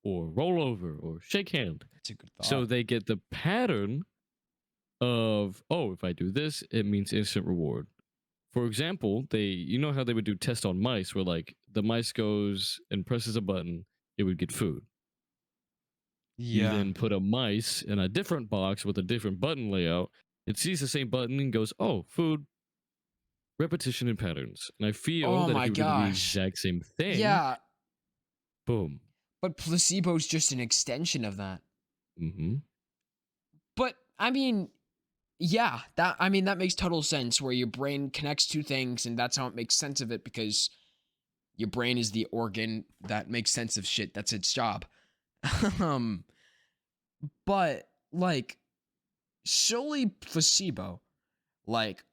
or roll over, or shake hand. That's a good thought. So they get the pattern of, oh, if I do this, it means instant reward. For example, you know how they would do tests on mice, where, like, the mice goes and presses a button, it would get food. You then put a mice in a different box with a different button layout. It sees the same button and goes, oh, food. Repetition and patterns. And I feel Oh that if my you were to do the gosh. exact same thing, Yeah, boom. but placebo's just an extension of that. Mm-hmm. But I mean, yeah, that makes total sense, where your brain connects two things and that's how it makes sense of it, because your brain is the organ that makes sense of shit. That's its job. um but, like, solely placebo, like,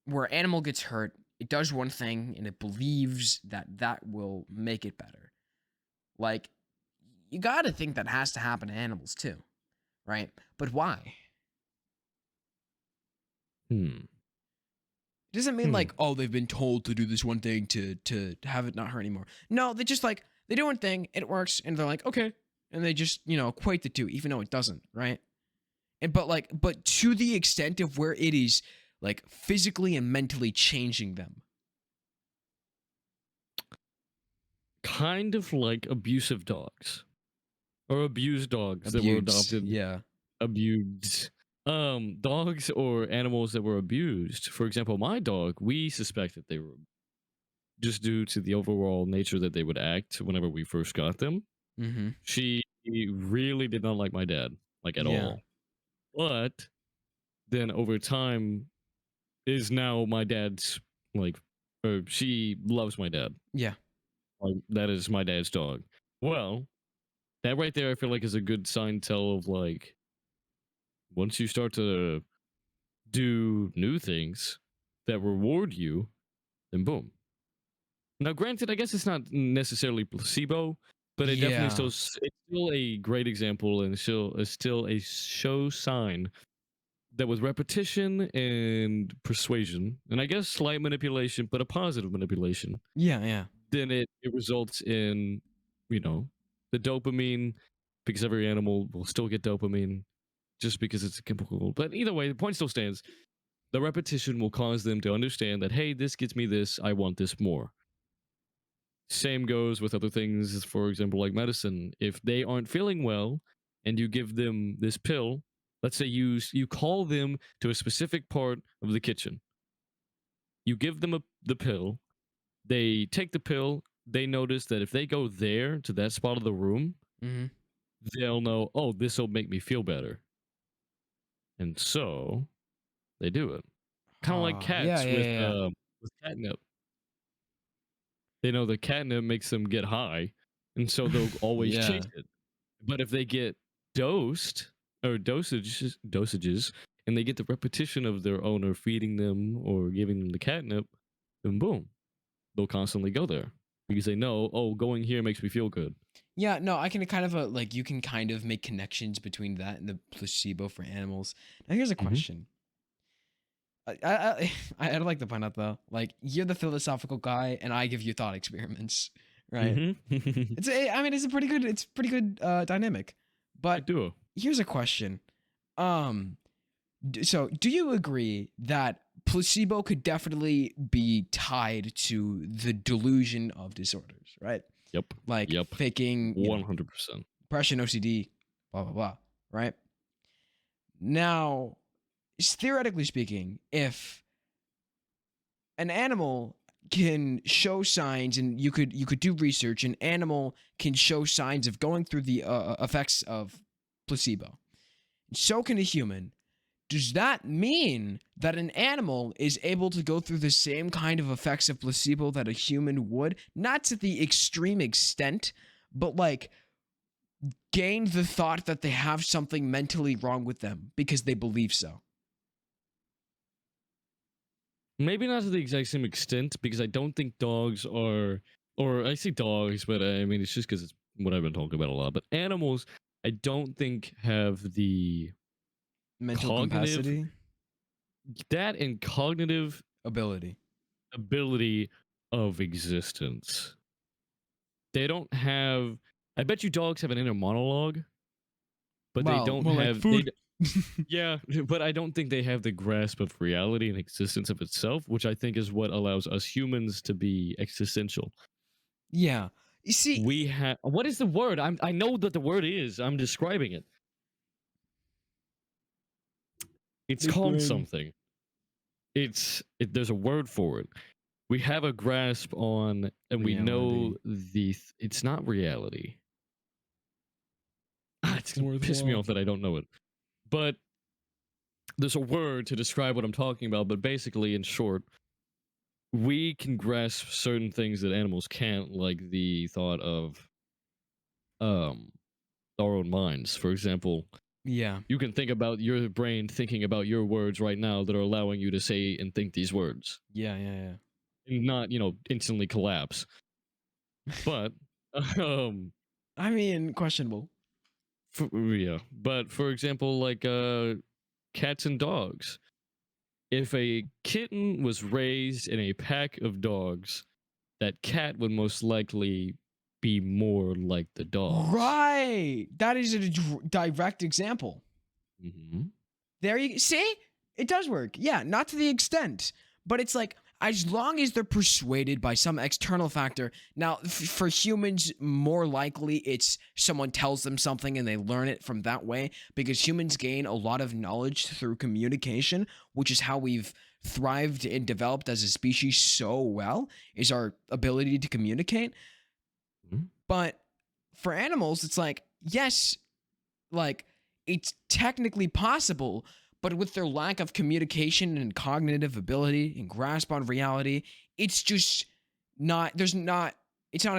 where animal gets hurt, it does one thing and it believes that will make it better. Like, you got to think that has to happen to animals too, right? But why? Hmm. It doesn't mean like, oh, they've been told to do this one thing to have it not hurt anymore. No, they just, like, they do one thing, it works, and they're like, okay, and they just, equate the two, even though it doesn't, right? And but to the extent of where it is, like, physically and mentally changing them. Kind of like abusive dogs. Or abused dogs that were adopted. Yeah. Abused. Dogs or animals that were abused. For example, my dog, we suspect that they were, just due to the overall nature that they would act whenever we first got them. Mm-hmm. She really did not like my dad, like, at Yeah. all. But then over time is now my dad's, like, or she loves my dad. Yeah. Like, that is my dad's dog. Well, that right there, I feel like, is a good sign tell of, like, once you start to do new things that reward you, then boom. Now, granted, I guess it's not necessarily placebo, but it definitely still, it's still a great example, and it's still a show sign that with repetition and persuasion, and I guess slight manipulation, but a positive manipulation, Yeah. then it results in, the dopamine, because every animal will still get dopamine just because it's a chemical. But either way, the point still stands. The repetition will cause them to understand that, hey, this gets me this, I want this more. Same goes with other things, for example, like medicine. If they aren't feeling well and you give them this pill, let's say you call them to a specific part of the kitchen. You give them the pill, they take the pill, they notice that if they go there to that spot of the room, Mm-hmm. they'll know, oh, this will make me feel better. And so they do it. Kind of like cats with catnip. They know the catnip makes them get high, and so they'll always chase it. But if they get dosed or dosages, and they get the repetition of their owner feeding them or giving them the catnip, then boom, they'll constantly go there because they know, oh, going here makes me feel good. Yeah, no, I can kind of like, you can kind of make connections between that and the placebo for animals. Now here's a question. I'd like to point out though, like, you're the philosophical guy and I give you thought experiments, right? Mm-hmm. I mean, it's pretty good dynamic. But duo. here's a question. So do you agree that placebo could definitely be tied to the delusion of disorders, right? Yep. Like Yep. faking, 100%. depression, OCD, blah blah blah, right? Now, theoretically speaking, if an animal can show signs, and you could do research, an animal can show signs of going through the effects of placebo, so can a human. Does that mean that an animal is able to go through the same kind of effects of placebo that a human would? Not to the extreme extent, but like gain the thought that they have something mentally wrong with them because they believe so. Maybe not to the exact same extent, because I don't think dogs are, or I say dogs, but I mean, it's just because it's what I've been talking about a lot. But animals, I don't think have the Mental cognitive, capacity, that and cognitive ability. ability of existence. They don't have, I bet you dogs have an inner monologue, but they Well, don't more like have, they, food. yeah, but I don't think they have the grasp of reality and existence of itself, which I think is what allows us humans to be existential. Yeah. You see, We have, what is the word? I know that the word is. I'm describing it. It's big called brain. something. There's a word for it. We have a grasp on, and we know Reality. it's not reality. It's gonna Fourth piss me wall. off that I don't know it. But there's a word to describe what I'm talking about, but basically, in short, we can grasp certain things that animals can't, like the thought of um our own minds. For example, Yeah. you can think about your brain thinking about your words right now that are allowing you to say and think these words, Yeah, yeah, and not, instantly collapse. But um I mean, questionable. yeah, but for example, like cats and dogs. If a kitten was raised in a pack of dogs, that cat would most likely be more like the dogs. Right. That is a direct example. Hmm. There you see? It does work. Yeah, not to the extent, but it's like as long as they're persuaded by some external factor. Now, for humans, more likely it's someone tells them something and they learn it from that way, because humans gain a lot of knowledge through communication, which is how we've thrived and developed as a species so well, is our ability to communicate. Mhm. But for animals, it's like, yes, like it's technically possible, but with their lack of communication and cognitive ability and grasp on reality, it's just not, it's not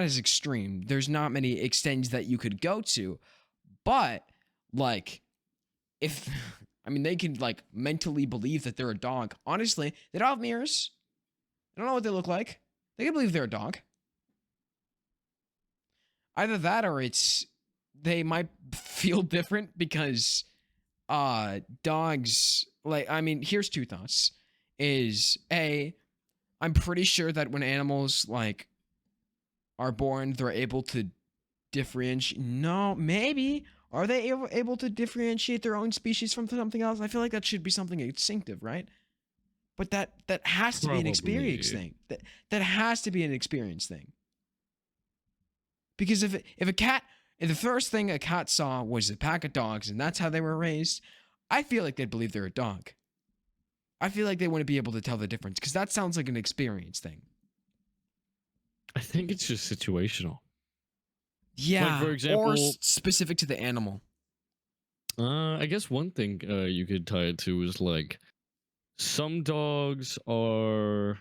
as extreme. There's not many extents that you could go to. But like, if, I mean, they can like mentally believe that they're a dog. Honestly, they don't have mirrors. I don't know what they look like. They can believe they're a dog. Either that or it's, they might feel different because dogs, like, I mean, here's two thoughts. Is A, I'm pretty sure that when animals like are born, they're able to differentiate. No, maybe. Are they able to differentiate their own species from something else? I feel like that should be something instinctive, right? But that has to be an experience Probably. thing. That has to be an experience thing. Because if the first thing a cat saw was a pack of dogs and that's how they were raised, I feel like they'd believe they're a dog. I feel like they wouldn't be able to tell the difference because that sounds like an experience thing. I think it's just situational. Yeah, Like, for or example, specific to the animal. I guess one thing you could tie it to is like some dogs are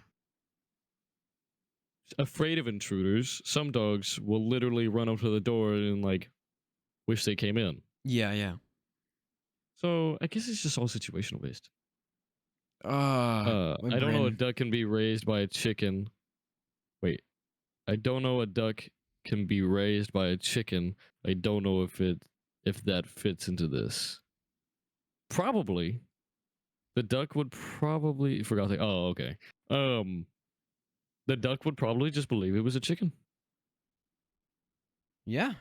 afraid of intruders. Some dogs will literally run up to the door and like wish they came in. Yeah, yeah. So I guess it's just all situational based. My I don't know a brain. duck can be raised by a chicken. Wait, I don't know a duck can be raised by a chicken. I don't know if that fits into this. Probably. The duck would probably forgot the oh, okay. The duck would probably just believe it was a chicken. Yeah.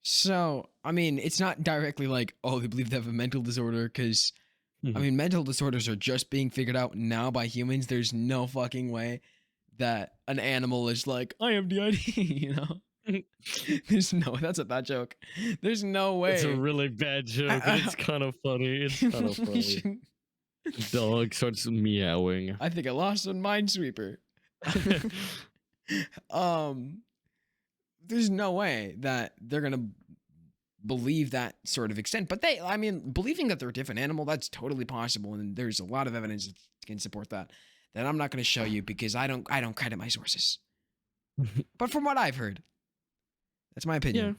So, I mean, it's not directly like, oh, they believe they have a mental disorder because, I mean, mental disorders are just being figured out now by humans. There's no fucking way that an animal is like, I have DID, you know? There's no, that's a bad joke. There's no way. It's a really bad joke, but it's kind of funny. It's kind of funny. Dog starts meowing. I think I lost on Minesweeper. There's no way that they're gonna believe that sort of extent. But I mean, believing that they're a different animal, that's totally possible, and there's a lot of evidence that can support that. That I'm not gonna show you because I don't credit my sources. But from what I've heard, that's my opinion. Yeah,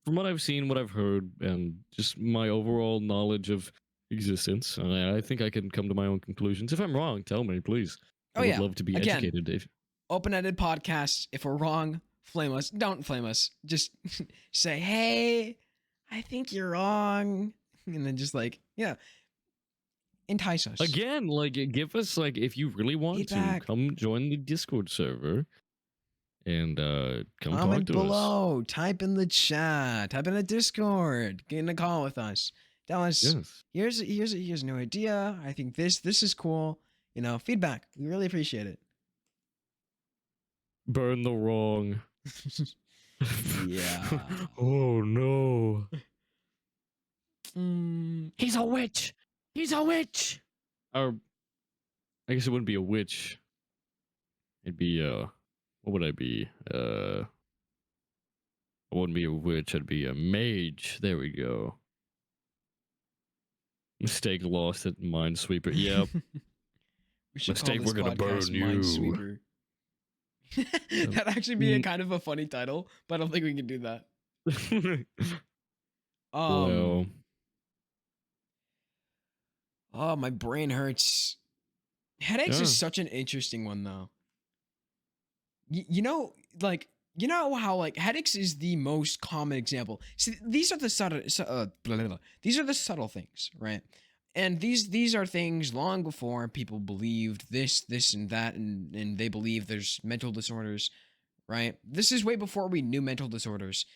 from what I've seen, what I've heard, and just my overall knowledge of existence, I think I can come to my own conclusions. If I'm wrong, tell me, please. I would love to be educated, Dave. Open-ended podcast. If we're wrong, flame us. Don't flame us. Just say, hey, I think you're wrong. And then just like, entice us. Again, like, give us, like, if you really want Feedback. to, come join the Discord server and come comment talk to below. Type in the chat. Type in the Discord. Get in a call with us. Tell us, here's a new idea. I think this is cool. You know, feedback. We really appreciate it. Burn the wrong. Yeah. Oh no. He's a witch. He's a witch. Or I guess it wouldn't be a witch. It'd be what would I be? I wouldn't be a witch, I'd be a mage. There we go. Mistake lost at Minesweeper. Yep. Mistake, we're gonna burn you. That'd actually be a kind of a funny title, but I don't think we can do that. Well. Oh, my brain hurts. Headaches is such an interesting one, though. You know, like, you know how like headaches is the most common example. See, these are the these are the subtle things, right? And these are things long before people believed this, and that, and they believe there's mental disorders, right? This is way before we knew mental disorders.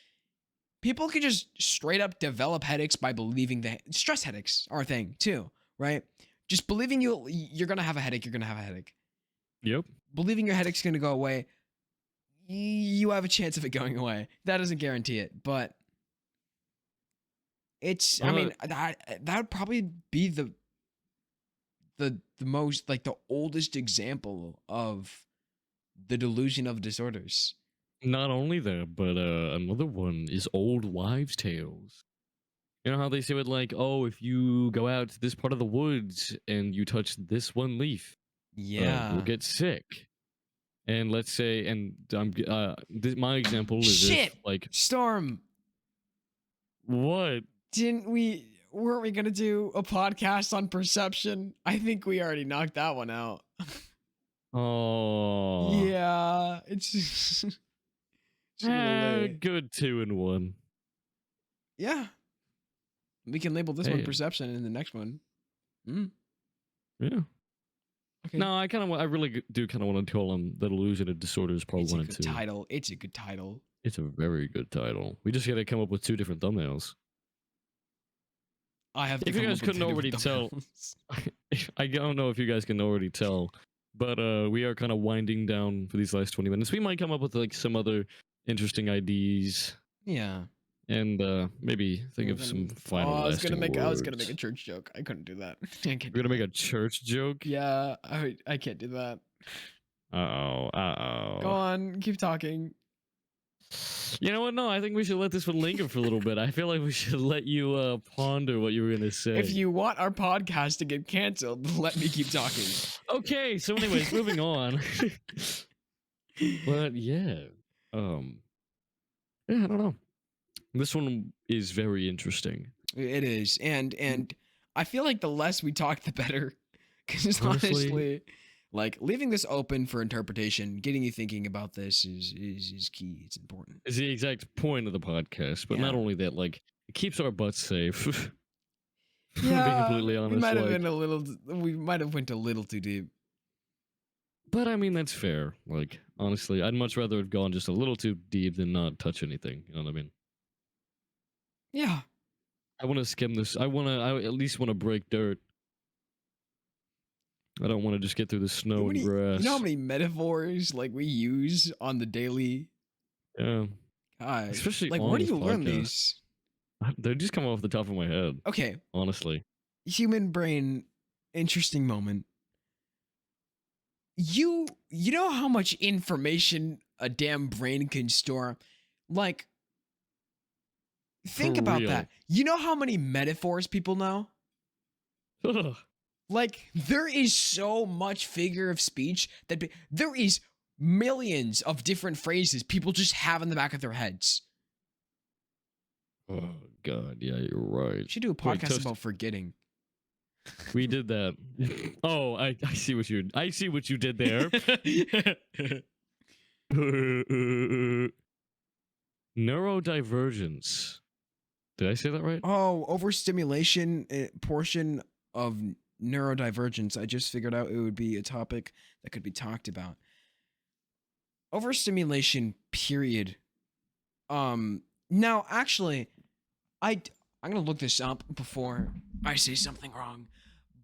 People could just straight up develop headaches by believing that stress headaches are a thing too, right? Just believing you're gonna have a headache, you're gonna have a headache. Yep. Believing your headache's gonna go away, you have a chance of it going away. That doesn't guarantee it, but it's, I mean, that would probably be the most, like, the oldest example of the delusion of disorders. Not only that, but another one is old wives' tales. You know how they say it like, oh, if you go out to this part of the woods and you touch this one leaf, you'll get sick. And let's say, and my example is if, like, Storm. What? Weren't we gonna do a podcast on perception? I think we already knocked that one out. Oh. Yeah, it's good 2-in-1. Yeah. We can label this one perception and the next one. Yeah. Okay. No, I really do kind of want to call them the Delusion of Disorders Part 1 and 2. It's a good title. It's a very good title. We just got to come up with 2 different thumbnails. If you guys couldn't already tell, I don't know if you guys can already tell, but we are kind of winding down for these last 20 minutes. We might come up with like some other interesting ideas. Yeah. And maybe think of some final I was gonna make words. a church joke. I couldn't do that. You're gonna make a church joke? Yeah, I can't do that. Uh-oh. Go on, keep talking. You know what? No, I think we should let this one linger for a little bit. I feel like we should let you ponder what you were gonna say. If you want our podcast to get canceled, let me keep talking. Okay, so anyways, moving on. But yeah. Yeah, I don't know. This one is very interesting. It is, and I feel like the less we talk, the better. Because honestly, like leaving this open for interpretation, getting you thinking about this is key. It's important. It's the exact point of the podcast, but not only that, like it keeps our butts safe. Yeah, being completely honest, we might have went a little too deep. But I mean, that's fair. Like, honestly, I'd much rather have gone just a little too deep than not touch anything. You know what I mean? Yeah. I want to skim this. I at least want to break dirt. I don't want to just get through the snow and grass. You know how many metaphors like we use on the daily? Yeah. Gosh. Especially like, on where do this you learn podcast. these? They just come off the top of my head. Okay. Honestly. Human brain, interesting moment. You know how much information a damn brain can store? Like, think For about real. that. You know how many metaphors people know? Ugh. Like, there is so much figure of speech that there is millions of different phrases people just have in the back of their heads. Oh God, yeah, you're right. We should do a Wait, podcast about forgetting. We did that. Oh, I see what you did there. Neurodivergence. Did I say that right? Oh, overstimulation portion of neurodivergence. I just figured out it would be a topic that could be talked about. Overstimulation, period. Now actually, I'm gonna look this up before I say something wrong.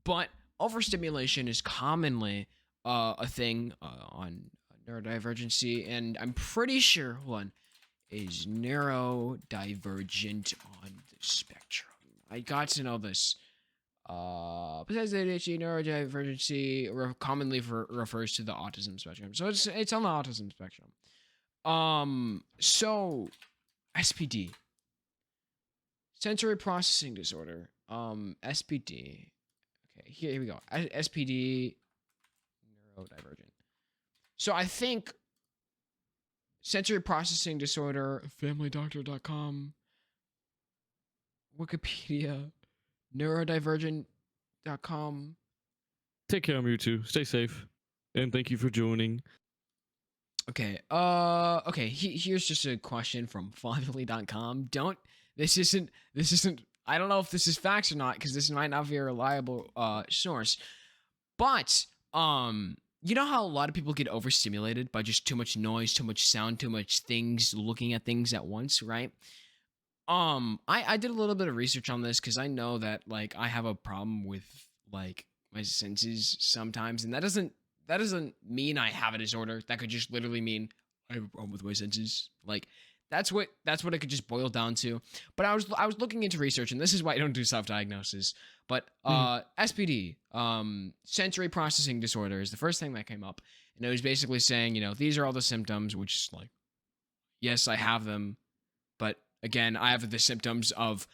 But overstimulation is commonly a thing on neurodivergency, and I'm pretty sure one is neurodivergent on the spectrum. I got to know this. Besides ADHD, neurodivergency commonly refers to the autism spectrum. So it's on the autism spectrum. So SPD, sensory processing disorder. SPD. Okay, here we go. SPD, neurodivergent. So I think sensory processing disorder, familydoctor.com, Wikipedia, neurodivergent.com. Take care, Mewtwo. Stay safe, and thank you for joining. Okay. Okay. Here's just a question from fatherly.com. This isn't. I don't know if this is facts or not because this might not be a reliable source. But you know how a lot of people get overstimulated by just too much noise, too much sound, too much things, looking at things at once, right? I did a little bit of research on this because I know that like I have a problem with like my senses sometimes, and that doesn't mean I have a disorder. That could just literally mean I have a problem with my senses. Like that's what it could just boil down to. But I was looking into research, and this is why I don't do self-diagnosis. But SPD, sensory processing disorder, is the first thing that came up, and it was basically saying, you know, these are all the symptoms, which is like, yes, I have them, but again, I have the symptoms of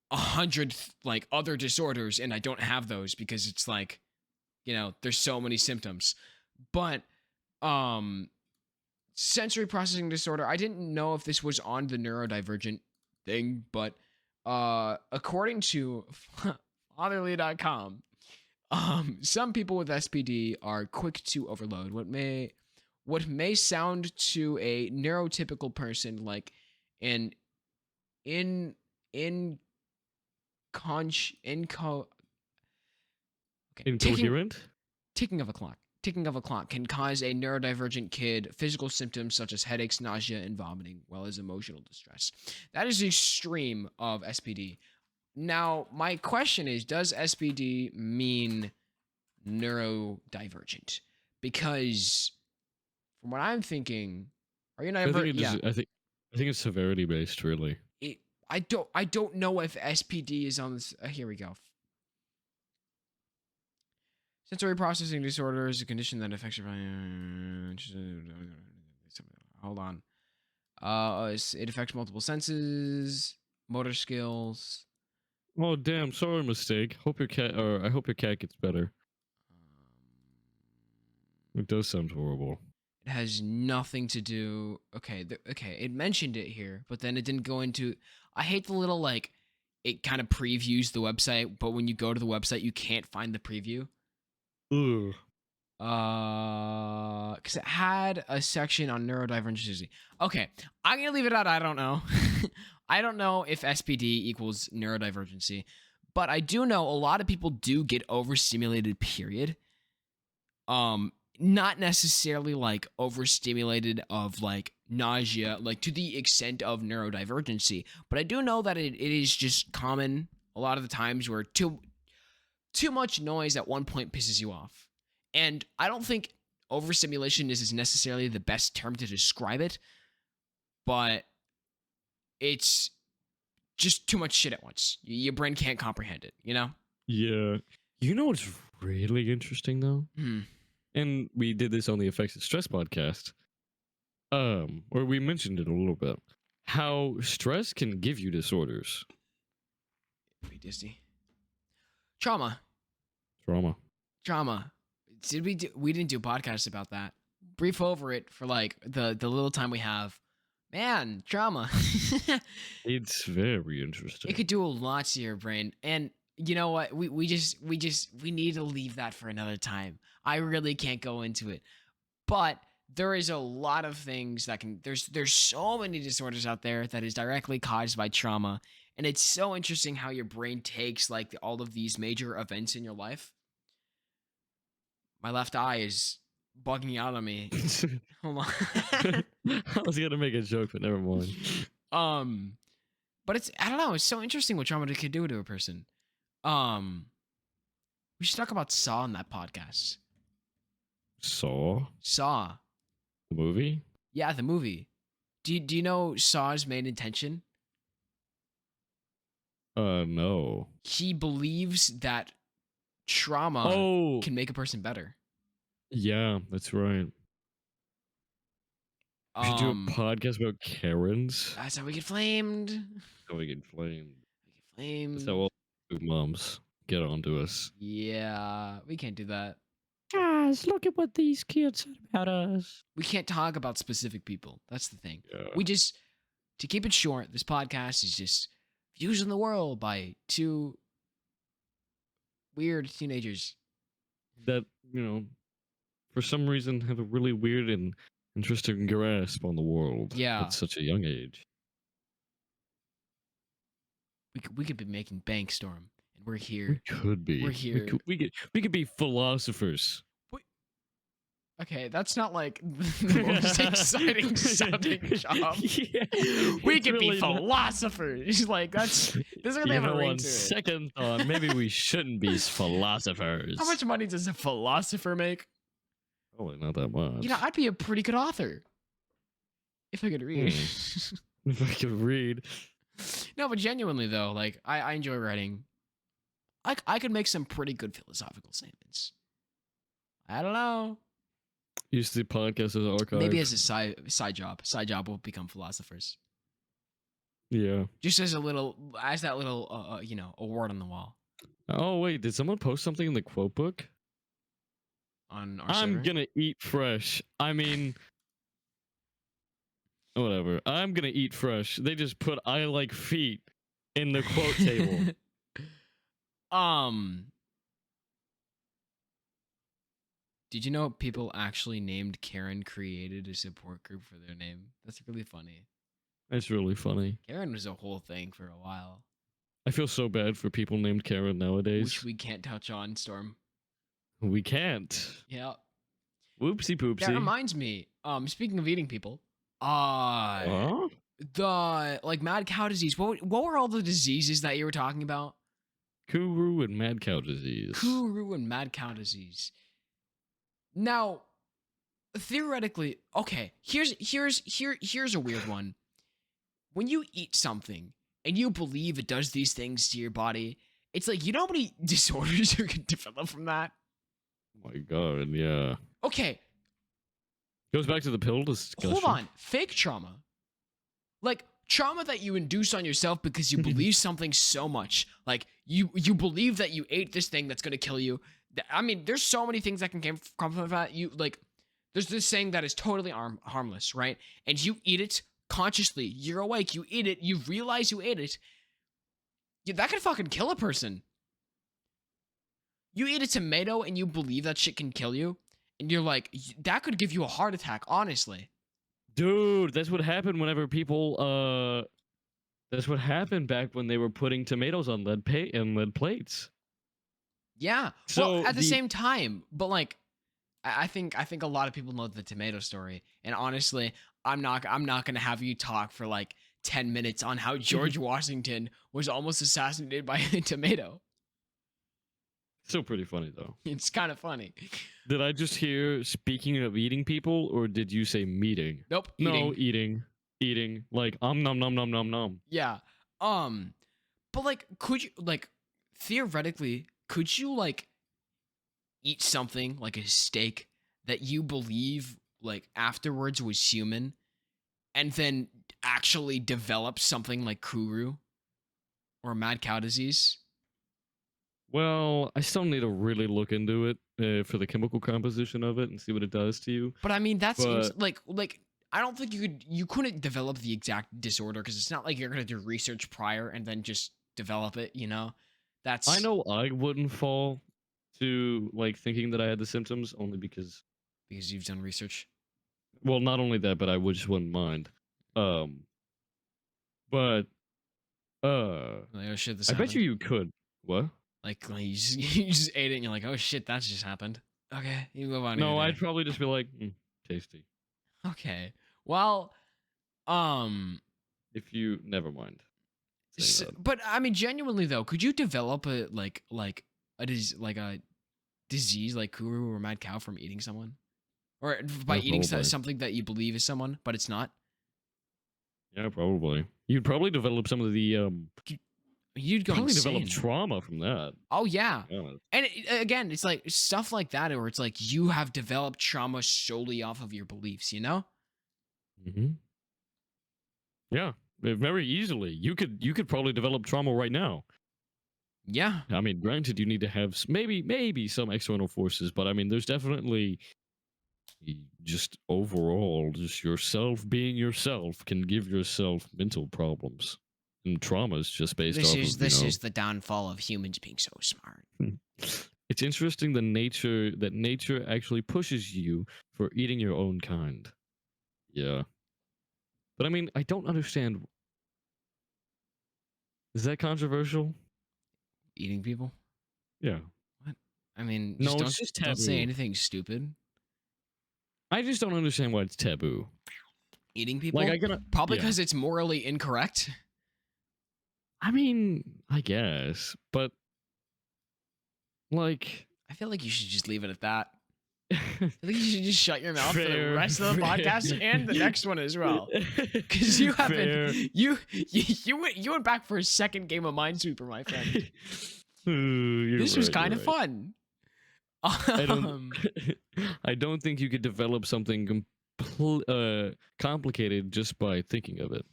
100 like other disorders, and I don't have those because it's like, you know, there's so many symptoms. But sensory processing disorder, I didn't know if this was on the neurodivergent thing, but according to fatherly.com, some people with SPD are quick to overload what may sound to a neurotypical person like an Incoherent? Ticking of a clock can cause a neurodivergent kid physical symptoms such as headaches, nausea, and vomiting, well as emotional distress. That is the extreme of SPD. Now, my question is, does SPD mean neurodivergent? Because from what I'm thinking, are you not? I think it's severity based, really. I don't know if SPD is on this. Here we go. Sensory processing disorder is a condition that affects your. Hold on. It affects multiple senses, motor skills. Oh damn! Sorry, mistake. I hope your cat gets better. It does sound horrible. It has nothing to do. Okay, it mentioned it here, but then it didn't go into. I hate the little like, it kind of previews the website, but when you go to the website, you can't find the preview. Ugh. Because it had a section on neurodivergency. Okay, I'm gonna leave it out. I don't know. I don't know if SPD equals neurodivergency, but I do know a lot of people do get overstimulated. Period. not necessarily like overstimulated of like nausea, like to the extent of neurodivergency, but I do know that it is just common a lot of the times where too much noise at one point pisses you off. And I don't think overstimulation is necessarily the best term to describe it, but it's just too much shit at once. Your brain can't comprehend it, you know? Yeah. You know what's really interesting though? Hmm. And we did this on the Effects of Stress podcast. Or we mentioned it a little bit. How stress can give you disorders. Wait, Disney. Trauma. Trauma. We didn't do podcasts about that. Brief over it for like the little time we have. Man, trauma. It's very interesting. It could do a lot to your brain. And you know what? We need to leave that for another time. I really can't go into it. But there is a lot of things that can there's so many disorders out there that is directly caused by trauma. And it's so interesting how your brain takes like all of these major events in your life. My left eye is bugging out on me. Hold on. I was gonna make a joke, but never mind. But it's I don't know, it's so interesting what trauma could do to a person. We should talk about Saw in that podcast. Saw? Saw. The movie? Yeah, the movie. Do you know Saw's main intention? No. He believes that trauma can make a person better. Yeah, that's right. We should do a podcast about Karens. That's how we get flamed. How we get flamed. We get flamed. That's how all moms get onto us. Yeah, we can't do that. Guys, look at what these kids said about us. We can't talk about specific people. That's the thing. Yeah. We just, to keep it short, this podcast is just views on the world by two weird teenagers. That, for some reason have a really weird and interesting grasp on the world. Yeah. At such a young age. We could be making bank, Storm, and we're here. We could be. We're here. We could be philosophers. Okay, that's not like the most exciting sounding job. Yeah, We could really be philosophers. Like this really have a ring on to it. second thought, maybe we shouldn't be philosophers. How much money does a philosopher make? Probably not that much. I'd be a pretty good author if I could read. If I could read. No, but genuinely though, like I enjoy writing. I could make some pretty good philosophical statements. I don't know. Use the podcast as an archive. Maybe as a side job. Side job will become philosophers. Yeah. Just as that little award on the wall. Oh wait, did someone post something in the quote book? On our I'm server? gonna eat fresh. I mean, whatever. I'm gonna eat fresh. They just put "I like feet" in the quote table. Did you know people actually named Karen created a support group for their name? That's really funny. That's really funny. Karen was a whole thing for a while, I feel so bad for people named Karen nowadays. which we can't touch on, Storm. We can't. Yeah. Whoopsie poopsie. That reminds me. Speaking of eating people, Huh? the like mad cow disease. What were all the diseases that you were talking about? Kuru and mad cow disease. Kuru and mad cow disease. Now, theoretically, okay, here's a weird one. When you eat something and you believe it does these things to your body, it's like, you know how many disorders you can develop from that? Oh my god, yeah. Okay, Goes back to the pill discussion. hold on. Fake trauma. Like, trauma that you induce on yourself because you believe something so much. Like, you believe that you ate this thing that's going to kill you. I mean, there's so many things that can come from that. There's this saying that is totally harmless, right? And you eat it consciously. You're awake. You eat it. You realize you ate it. Yeah, that could fucking kill a person. You eat a tomato and you believe that shit can kill you. And you're like, that could give you a heart attack, honestly. Dude, that's what happened whenever people, that's what happened back when they were putting tomatoes on lead plates. Yeah. So well, at the same time, but like, I think a lot of people know the tomato story, and honestly, I'm not gonna have you talk for like 10 minutes on how George Washington was almost assassinated by a tomato. Still pretty funny though. It's kind of funny. Did I just hear speaking of eating people, or did you say meeting? Nope, No, eating. eating. Like nom nom nom nom nom. Yeah. But like, could you like theoretically could you like eat something like a steak that you believe like afterwards was human and then actually develop something like Kuru or mad cow disease? Well, I still need to really look into it for the chemical composition of it and see what it does to you. But I mean, that seems But like I don't think you couldn't develop the exact disorder because it's not like you're gonna do research prior and then just develop it. You know, that's I know I wouldn't fall to like thinking that I had the symptoms only because, because you've done research. well, not only that, but I would just wouldn't mind. Um, but Like, oh shit, this I bet happened. you could. What? Like you just, you just ate it and you're like, oh shit, that just happened. Okay, you move on. No, your I'd day. probably just be like, tasty. Okay. Well, um, If you never mind saying that. but I mean, genuinely though, could you develop a like a disease like Kuru or mad cow from eating someone, or by Yeah, eating probably. something that you believe is someone, but it's not? Yeah, probably. You'd probably develop some of the You'd go probably insane. develop trauma from that. Oh yeah. Yeah. And again, it's like stuff like that, where it's like you have developed trauma solely off of your beliefs. You know? Mm-hmm. Yeah, very easily. You could probably develop trauma right now. Yeah. I mean, granted, you need to have maybe some external forces, but I mean, there's definitely just overall, just yourself being yourself can give yourself mental problems, and trauma is just based This off is of this is the downfall of humans being so smart. It's interesting that nature actually pushes you for eating your own kind. Yeah, but I mean, I don't understand. Is that controversial? Eating people? Yeah. What? I mean, No, just it's just don't say taboo. anything stupid. I just don't understand why it's taboo. Eating people? Like I gotta Probably yeah. because it's morally incorrect. I mean, I guess, but like I feel like you should just leave it at that. I think you should just shut your mouth for the Fair, rest of the fair. podcast and the next one as well. Because you haven't, Fair. you went back for a second game of Minesweeper, my friend. You're This was right, kind you're of right. fun. I don't. I don't think you could develop something complicated just by thinking of it.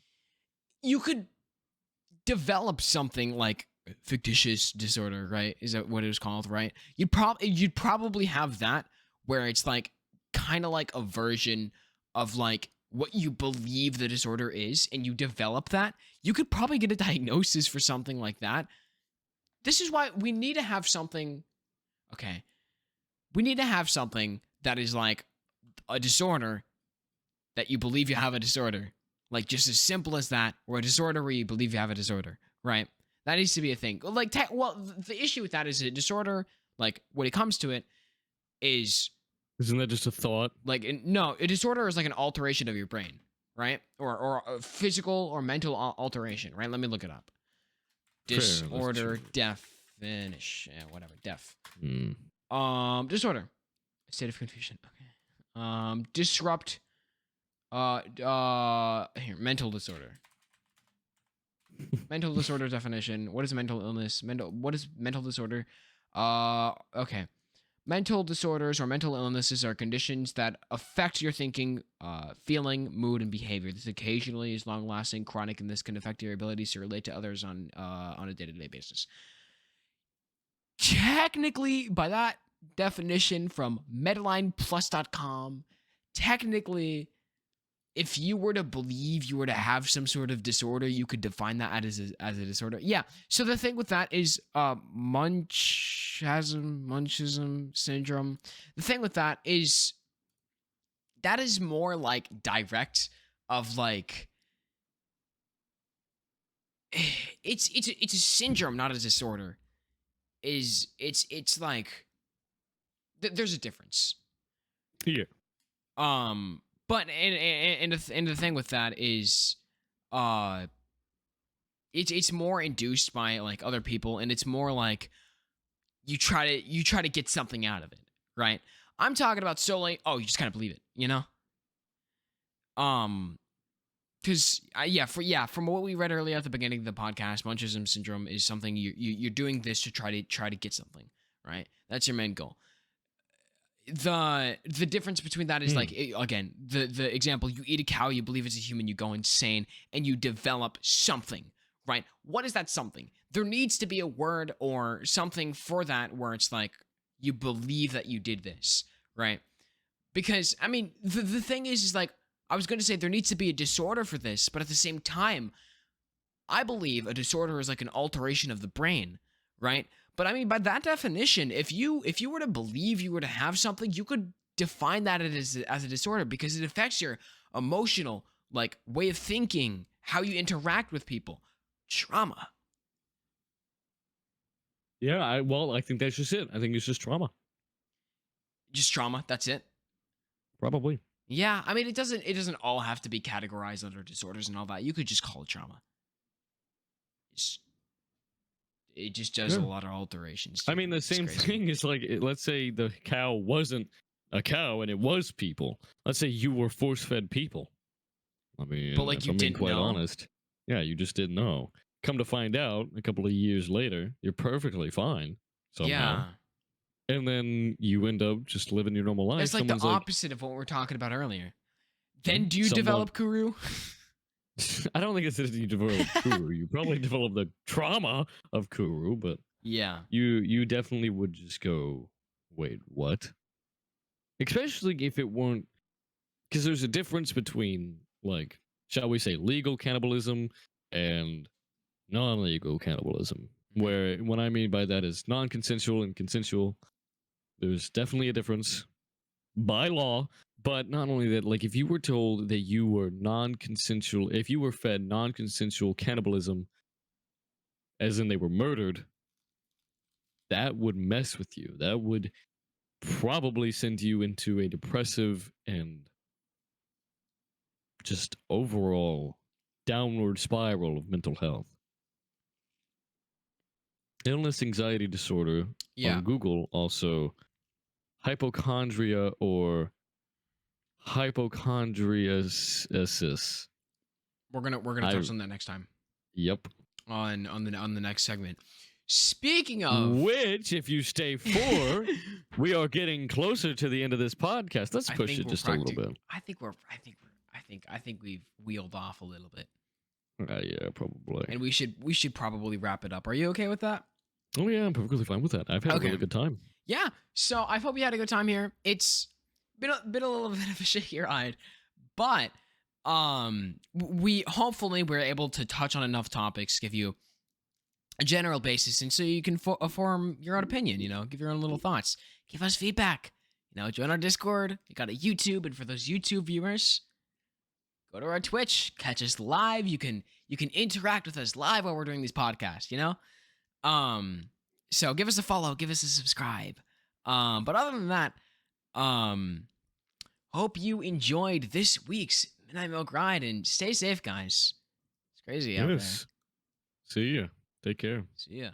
You could develop something like fictitious disorder, right? Is that what it was called, right? You'd probably have that where it's like kind of like a version of like what you believe the disorder is, and you develop that. You could probably get a diagnosis for something like that. This is why we need to have something. Okay, we need to have something that is like a disorder that you believe you have a disorder. Like just as simple as that, or a disorder where you believe you have a disorder, right? That needs to be a thing. Like, the issue with that is a disorder, like when it comes to it, is Isn't that just a thought? like no, a disorder is like an alteration of your brain, right? Or a physical or mental alteration, right? Let me look it up. Fair, that's Disorder true. definition, whatever, Hmm. disorder, state of confusion. Okay. Disrupt. Here, mental disorder. Mental disorder definition. What is mental illness? What is mental disorder? Okay. Mental disorders or mental illnesses are conditions that affect your thinking, feeling, mood, and behavior. This occasionally is long-lasting, chronic, and this can affect your abilities to relate to others on a day-to-day basis. Technically, by that definition from MedlinePlus.com, technically, if you were to believe you were to have some sort of disorder, you could define that as a disorder. Yeah. So the thing with that is Munchism syndrome. The thing with that is more like direct of like it's a syndrome, not a disorder. It's like there's a difference. Yeah. But and the thing with that is, uh, it's more induced by like other people, and it's more like you try to get something out of it, right? I'm talking about solely. Oh, you just kind of believe it, you know? Um, because from what we read earlier at the beginning of the podcast, Munchism syndrome is something you're doing this to try to get something, right? That's your main goal. The difference between that is like again the example: you eat a cow, you believe it's a human, you go insane, and you develop something, right? What is that something? There needs to be a word or something for that where it's like you believe that you did this, right? Because I mean, the thing is like I was going to say there needs to be a disorder for this, but at the same time, I believe a disorder is like an alteration of the brain, right? But I mean, by that definition, if you were to believe you were to have something, you could define that as a disorder because it affects your emotional like way of thinking, how you interact with people, trauma. Yeah, I think that's just it. I think it's just trauma. Just trauma. That's it. Probably. Yeah, I mean, it doesn't all have to be categorized under disorders and all that. You could just call it trauma. It just does a lot of alterations. I mean, the It's same crazy. thing is like, let's say the cow wasn't a cow and it was people. Let's say you were force-fed people. I mean, But, like, if you I'm being didn't quite know? honest, yeah, you just didn't know. Come to find out, a couple of years later, you're perfectly fine somehow, Yeah, and then you end up just living your normal life. that's like the Someone's like, opposite of what we were talking about earlier. yeah, Then do you someone. develop Kuru? I don't think it's that you develop Kuru. You probably develop the trauma of Kuru, but Yeah. you definitely would just go, wait, what? Especially if it weren't, because there's a difference between, like, shall we say, legal cannibalism and non-legal cannibalism. Mhm. Where what I mean by that is non-consensual and consensual. There's definitely a difference by law. But not only that, like, if you were told that you were non-consensual, if you were fed non-consensual cannibalism, as in they were murdered, that would mess with you. That would probably send you into a depressive and just overall downward spiral of mental health. Illness anxiety disorder Yeah. on Google also hypochondria or hypochondriasis. We're gonna touch on that next time Yep. on the next segment. Speaking of Which, if you stay for, we are getting closer to the end of this podcast. Let's push it just a little bit. I think we've wheeled off a little bit. Yeah, probably. And we should probably wrap it up. Are you okay with that? Oh yeah, I'm perfectly fine with that. I've had a really good time. Yeah. So I hope you had a good time here. It's been a little bit of a shaky ride, but we hopefully we're able to touch on enough topics, give you a general basis, and so you can form your own opinion. You know, give your own little thoughts, give us feedback. You know, join our Discord. We got a YouTube, and for those YouTube viewers, go to our Twitch, catch us live. You can interact with us live while we're doing these podcasts. You know. So give us a follow, give us a subscribe. But other than that, hope you enjoyed this week's Midnight Milk Ride and stay safe, guys. It's crazy out there. See ya. Take care. See ya.